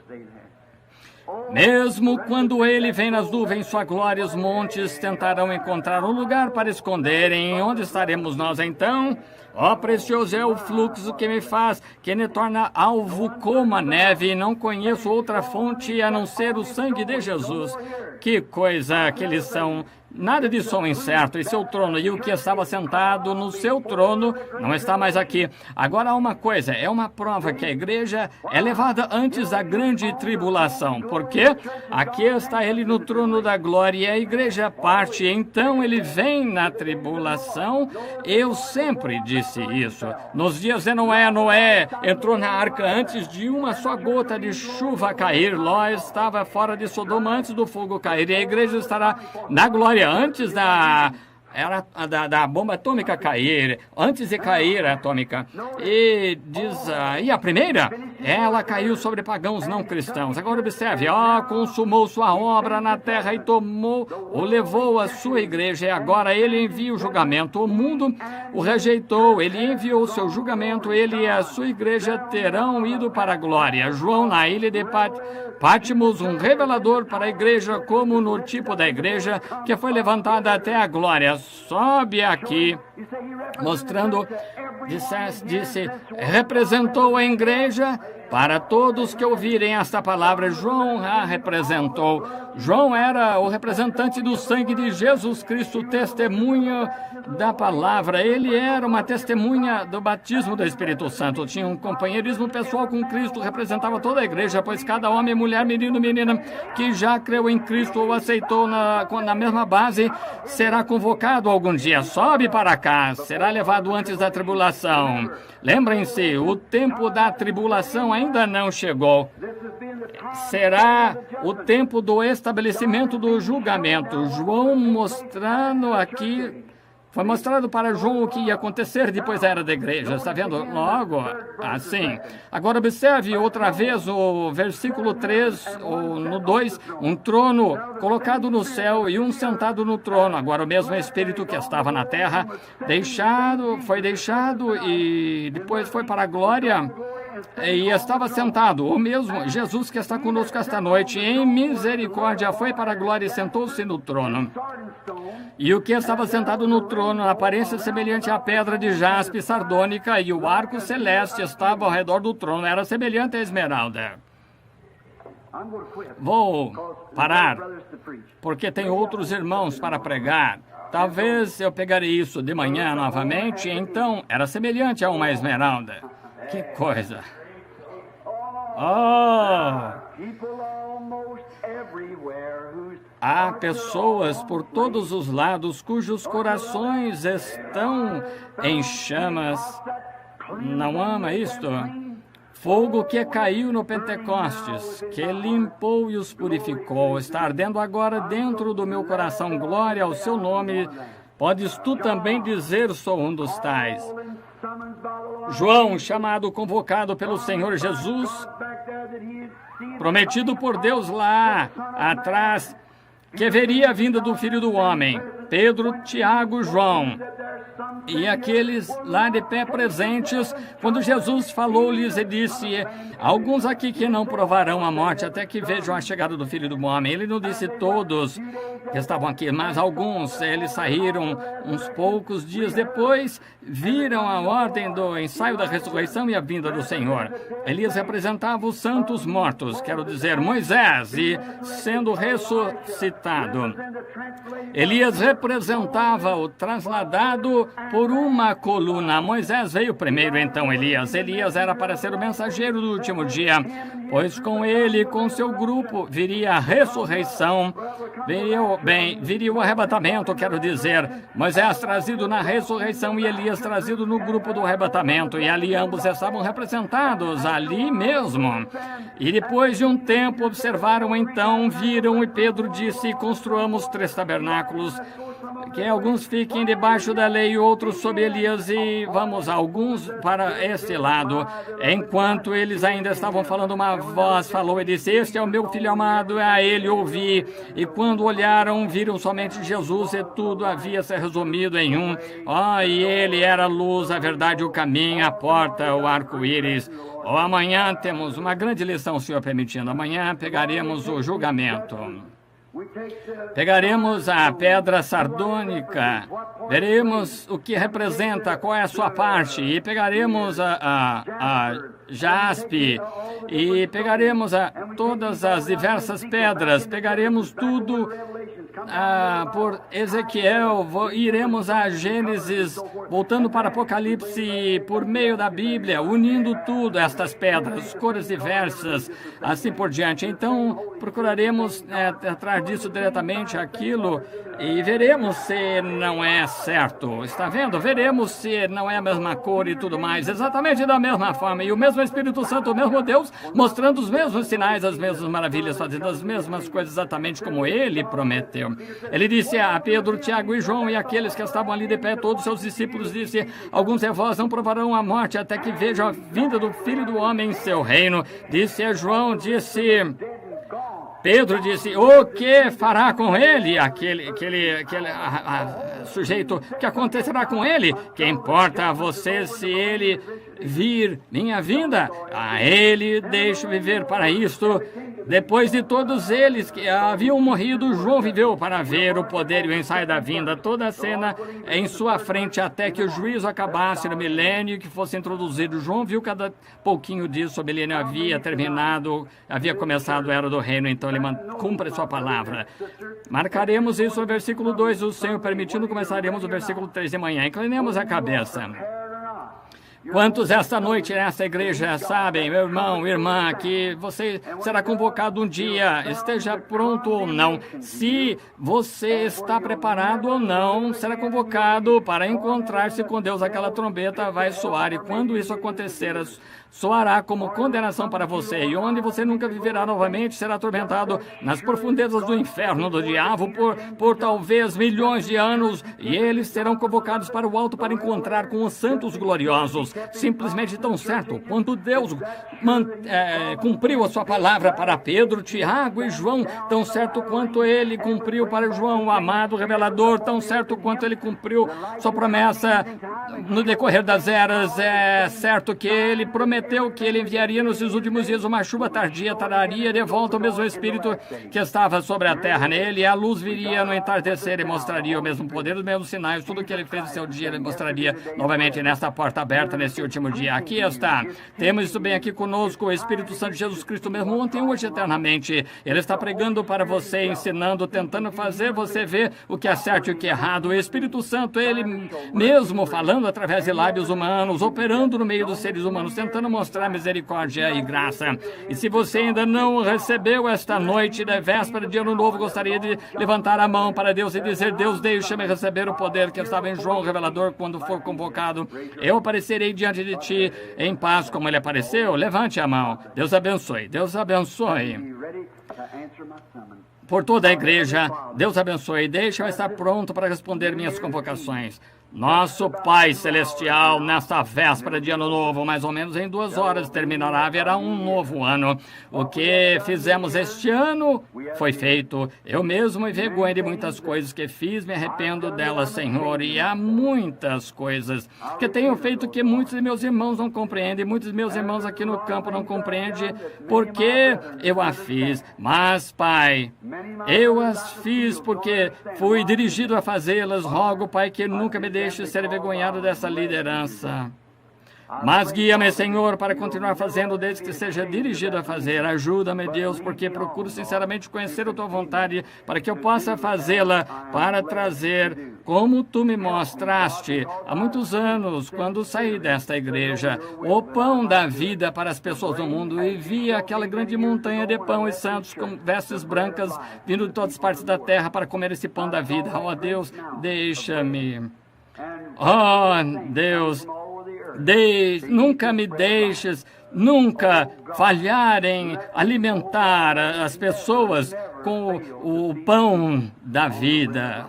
Mesmo quando ele vem nas nuvens, sua glória, os montes tentarão encontrar um lugar para esconderem. Onde estaremos nós então? Ó, precioso é o fluxo que me faz, que me torna alvo como a neve. Não conheço outra fonte a não ser o sangue de Jesus. Que coisa que eles são! Nada de som incerto, e seu trono, e o que estava sentado no seu trono, não está mais aqui. Agora há uma coisa, é uma prova que a igreja é levada antes da grande tribulação, porque aqui está ele no trono da glória, e a igreja parte, então ele vem na tribulação. Eu sempre disse isso. Nos dias de Noé, Noé entrou na arca antes de uma só gota de chuva cair. Ló estava fora de Sodoma antes do fogo cair, e a igreja estará na glória antes da bomba atômica cair, antes de cair a atômica. E diz, e a primeira? Ela caiu sobre pagãos não cristãos. Agora observe, consumou sua obra na terra e levou a sua igreja, e agora ele envia o julgamento. O mundo o rejeitou, ele enviou o seu julgamento, ele e a sua igreja terão ido para a glória. João, na ilha de Patmos, um revelador para a igreja, como no tipo da igreja que foi levantada até a glória, sobe aqui, mostrando disse, representou a igreja. Para todos que ouvirem esta palavra, João a representou. João era o representante do sangue de Jesus Cristo, testemunha da palavra. Ele era uma testemunha do batismo do Espírito Santo. Tinha um companheirismo pessoal com Cristo, representava toda a igreja, pois cada homem, mulher, menino, menina que já creu em Cristo ou aceitou na mesma base, será convocado algum dia. Sobe para cá, será levado antes da tribulação. Lembrem-se, o tempo da tribulação ainda não chegou. Será o tempo do estabelecimento do julgamento. João mostrando aqui, foi mostrado para João o que ia acontecer depois da era da igreja. Está vendo? Logo, assim. Agora observe outra vez o versículo 3, ou no 2, um trono colocado no céu e um sentado no trono. Agora o mesmo Espírito que estava na terra, foi deixado e depois foi para a glória. E estava sentado, o mesmo Jesus que está conosco esta noite, em misericórdia, foi para a glória e sentou-se no trono. E o que estava sentado no trono, a aparência semelhante à pedra de jaspe sardônica, e o arco celeste estava ao redor do trono, era semelhante à esmeralda. Vou parar, porque tem outros irmãos para pregar. Talvez eu pegarei isso de manhã novamente, então era semelhante a uma esmeralda. Que coisa! Oh! Há pessoas por todos os lados cujos corações estão em chamas. Não ama isto? Fogo que caiu no Pentecostes, que limpou e os purificou, está ardendo agora dentro do meu coração. Glória ao seu nome. Podes tu também dizer, sou um dos tais. João, chamado, convocado pelo Senhor Jesus, prometido por Deus lá atrás, que veria a vinda do Filho do Homem. Pedro, Tiago, João e aqueles lá de pé presentes, quando Jesus falou-lhes e disse, alguns aqui que não provarão a morte até que vejam a chegada do Filho do Homem. Ele não disse todos que estavam aqui, mas alguns. Eles saíram uns poucos dias depois, viram a ordem do ensaio da ressurreição e a vinda do Senhor. Elias representava os santos mortos, quero dizer, Moisés, e sendo ressuscitado. Elias representava o trasladado por uma coluna. Moisés veio primeiro, então Elias. Elias era para ser o mensageiro do último dia, pois com ele, com seu grupo, viria a ressurreição, viria o arrebatamento, quero dizer. Moisés trazido na ressurreição e Elias trazido no grupo do arrebatamento, e ali ambos estavam representados, ali mesmo. E depois de um tempo observaram, então, viram, e Pedro disse, construamos 3 tabernáculos, que alguns fiquem debaixo da lei e outros sob Elias, e vamos, alguns para este lado. Enquanto eles ainda estavam falando, uma voz falou e disse, este é o meu filho amado, a ele ouvi. E quando olharam, viram somente Jesus, e tudo havia se resumido em um. E ele era a luz, a verdade, o caminho, a porta, o arco-íris. Amanhã temos uma grande lição, Senhor permitindo. Amanhã pegaremos o julgamento. Pegaremos a pedra sardônica, veremos o que representa, qual é a sua parte, e pegaremos a jaspe, e pegaremos todas as diversas pedras, pegaremos tudo por Ezequiel, iremos a Gênesis, voltando para Apocalipse, por meio da Bíblia, unindo tudo, estas pedras, cores diversas, assim por diante. Então, procuraremos tratar disso diretamente aquilo, e veremos se não é certo. Está vendo? Veremos se não é a mesma cor e tudo mais, exatamente da mesma forma, e o mesmo Espírito Santo, o mesmo Deus, mostrando os mesmos sinais, as mesmas maravilhas, fazendo as mesmas coisas exatamente como ele prometeu. Ele disse a Pedro, Tiago e João e aqueles que estavam ali de pé, todos seus discípulos, disse, alguns de vós não provarão a morte até que vejam a vinda do Filho do Homem em seu reino. Disse a João, Pedro disse, o que fará com ele? sujeito, o que acontecerá com ele? Que importa a você se ele vir minha vinda? A ele deixo viver para isto. Depois de todos eles que haviam morrido, João viveu para ver o poder e o ensaio da vinda. Toda a cena em sua frente até que o juízo acabasse no milênio que fosse introduzido. João viu cada pouquinho disso. O milênio havia terminado, havia começado a era do reino, então ele cumpre sua palavra. Marcaremos isso no versículo 2, o Senhor permitindo, começaremos o versículo 3 de manhã. Inclinemos a cabeça. Quantos esta noite nessa igreja sabem, meu irmão, irmã, que você será convocado um dia, esteja pronto ou não. Se você está preparado ou não, será convocado para encontrar-se com Deus. Aquela trombeta vai soar e quando isso acontecer, soará como condenação para você. E onde você nunca viverá novamente, será atormentado nas profundezas do inferno do diabo por talvez milhões de anos. E eles serão convocados para o alto para encontrar com os santos gloriosos. Simplesmente tão certo quanto Deus cumpriu a sua palavra para Pedro, Tiago e João, tão certo quanto ele cumpriu para João, o amado revelador, tão certo quanto ele cumpriu sua promessa no decorrer das eras. É certo que ele prometeu que ele enviaria nos seus últimos dias uma chuva tardia, traria de volta o mesmo Espírito que estava sobre a terra nele, e a luz viria no entardecer e mostraria o mesmo poder, os mesmos sinais, tudo o que ele fez no seu dia, ele mostraria novamente nesta porta aberta, nesse último dia. Aqui está, temos isso bem aqui conosco, o Espírito Santo de Jesus Cristo mesmo, ontem, hoje, eternamente. Ele está pregando para você, ensinando, tentando fazer você ver o que é certo e o que é errado. O Espírito Santo, ele mesmo falando através de lábios humanos, operando no meio dos seres humanos, tentando mostrar misericórdia e graça. E se você ainda não recebeu esta noite da véspera de Ano Novo, gostaria de levantar a mão para Deus e dizer: Deus, deixa-me receber o poder que estava em João Revelador quando for convocado. Eu aparecerei diante de ti em paz como ele apareceu. Levante a mão. Deus abençoe. Deus abençoe. Por toda a igreja, Deus abençoe. Deixa eu estar pronto para responder minhas convocações. Nosso Pai Celestial, nesta véspera de Ano Novo, mais ou menos em 2 horas terminará, haverá um novo ano. O que fizemos este ano foi feito. Eu mesmo me vergonho de muitas coisas que fiz, me arrependo delas, Senhor. E há muitas coisas que tenho feito que muitos de meus irmãos não compreendem, muitos de meus irmãos aqui no campo não compreendem porque eu a fiz. Mas, Pai, eu as fiz porque fui dirigido a fazê-las. Rogo, Pai, que nunca me deixe ser envergonhado dessa liderança. Mas guia-me, Senhor, para continuar fazendo desde que seja dirigido a fazer. Ajuda-me, Deus, porque procuro sinceramente conhecer a Tua vontade para que eu possa fazê-la, para trazer como Tu me mostraste há muitos anos, quando saí desta igreja, o pão da vida para as pessoas do mundo, e vi aquela grande montanha de pão e santos com vestes brancas vindo de todas as partes da terra para comer esse pão da vida. Oh, Deus, deixa-me. Oh, Deus, nunca me deixes, nunca falhar em alimentar as pessoas com o pão da vida.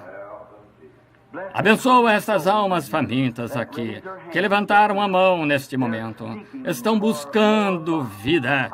Abençoa estas almas famintas aqui, que levantaram a mão neste momento. Estão buscando vida.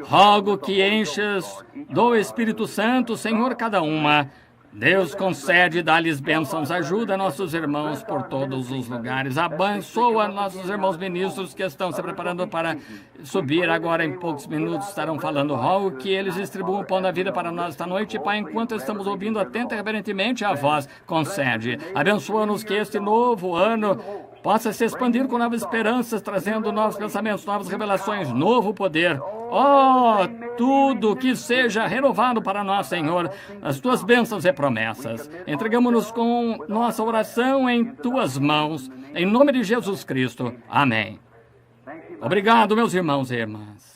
Rogo que enchas do Espírito Santo, Senhor, cada uma. Deus concede e dá-lhes bênçãos. Ajuda nossos irmãos por todos os lugares. Abençoa nossos irmãos ministros que estão se preparando para subir agora em poucos minutos. Estarão falando. Rogo que eles distribuam o pão da vida para nós esta noite. Pai, enquanto estamos ouvindo atenta e reverentemente a voz, concede. Abençoa-nos que este novo ano possa se expandir com novas esperanças, trazendo novos pensamentos, novas revelações, novo poder. Oh, tudo que seja renovado para nós, Senhor, as Tuas bênçãos e promessas. Entregamos-nos com nossa oração em Tuas mãos, em nome de Jesus Cristo. Amém. Obrigado, meus irmãos e irmãs.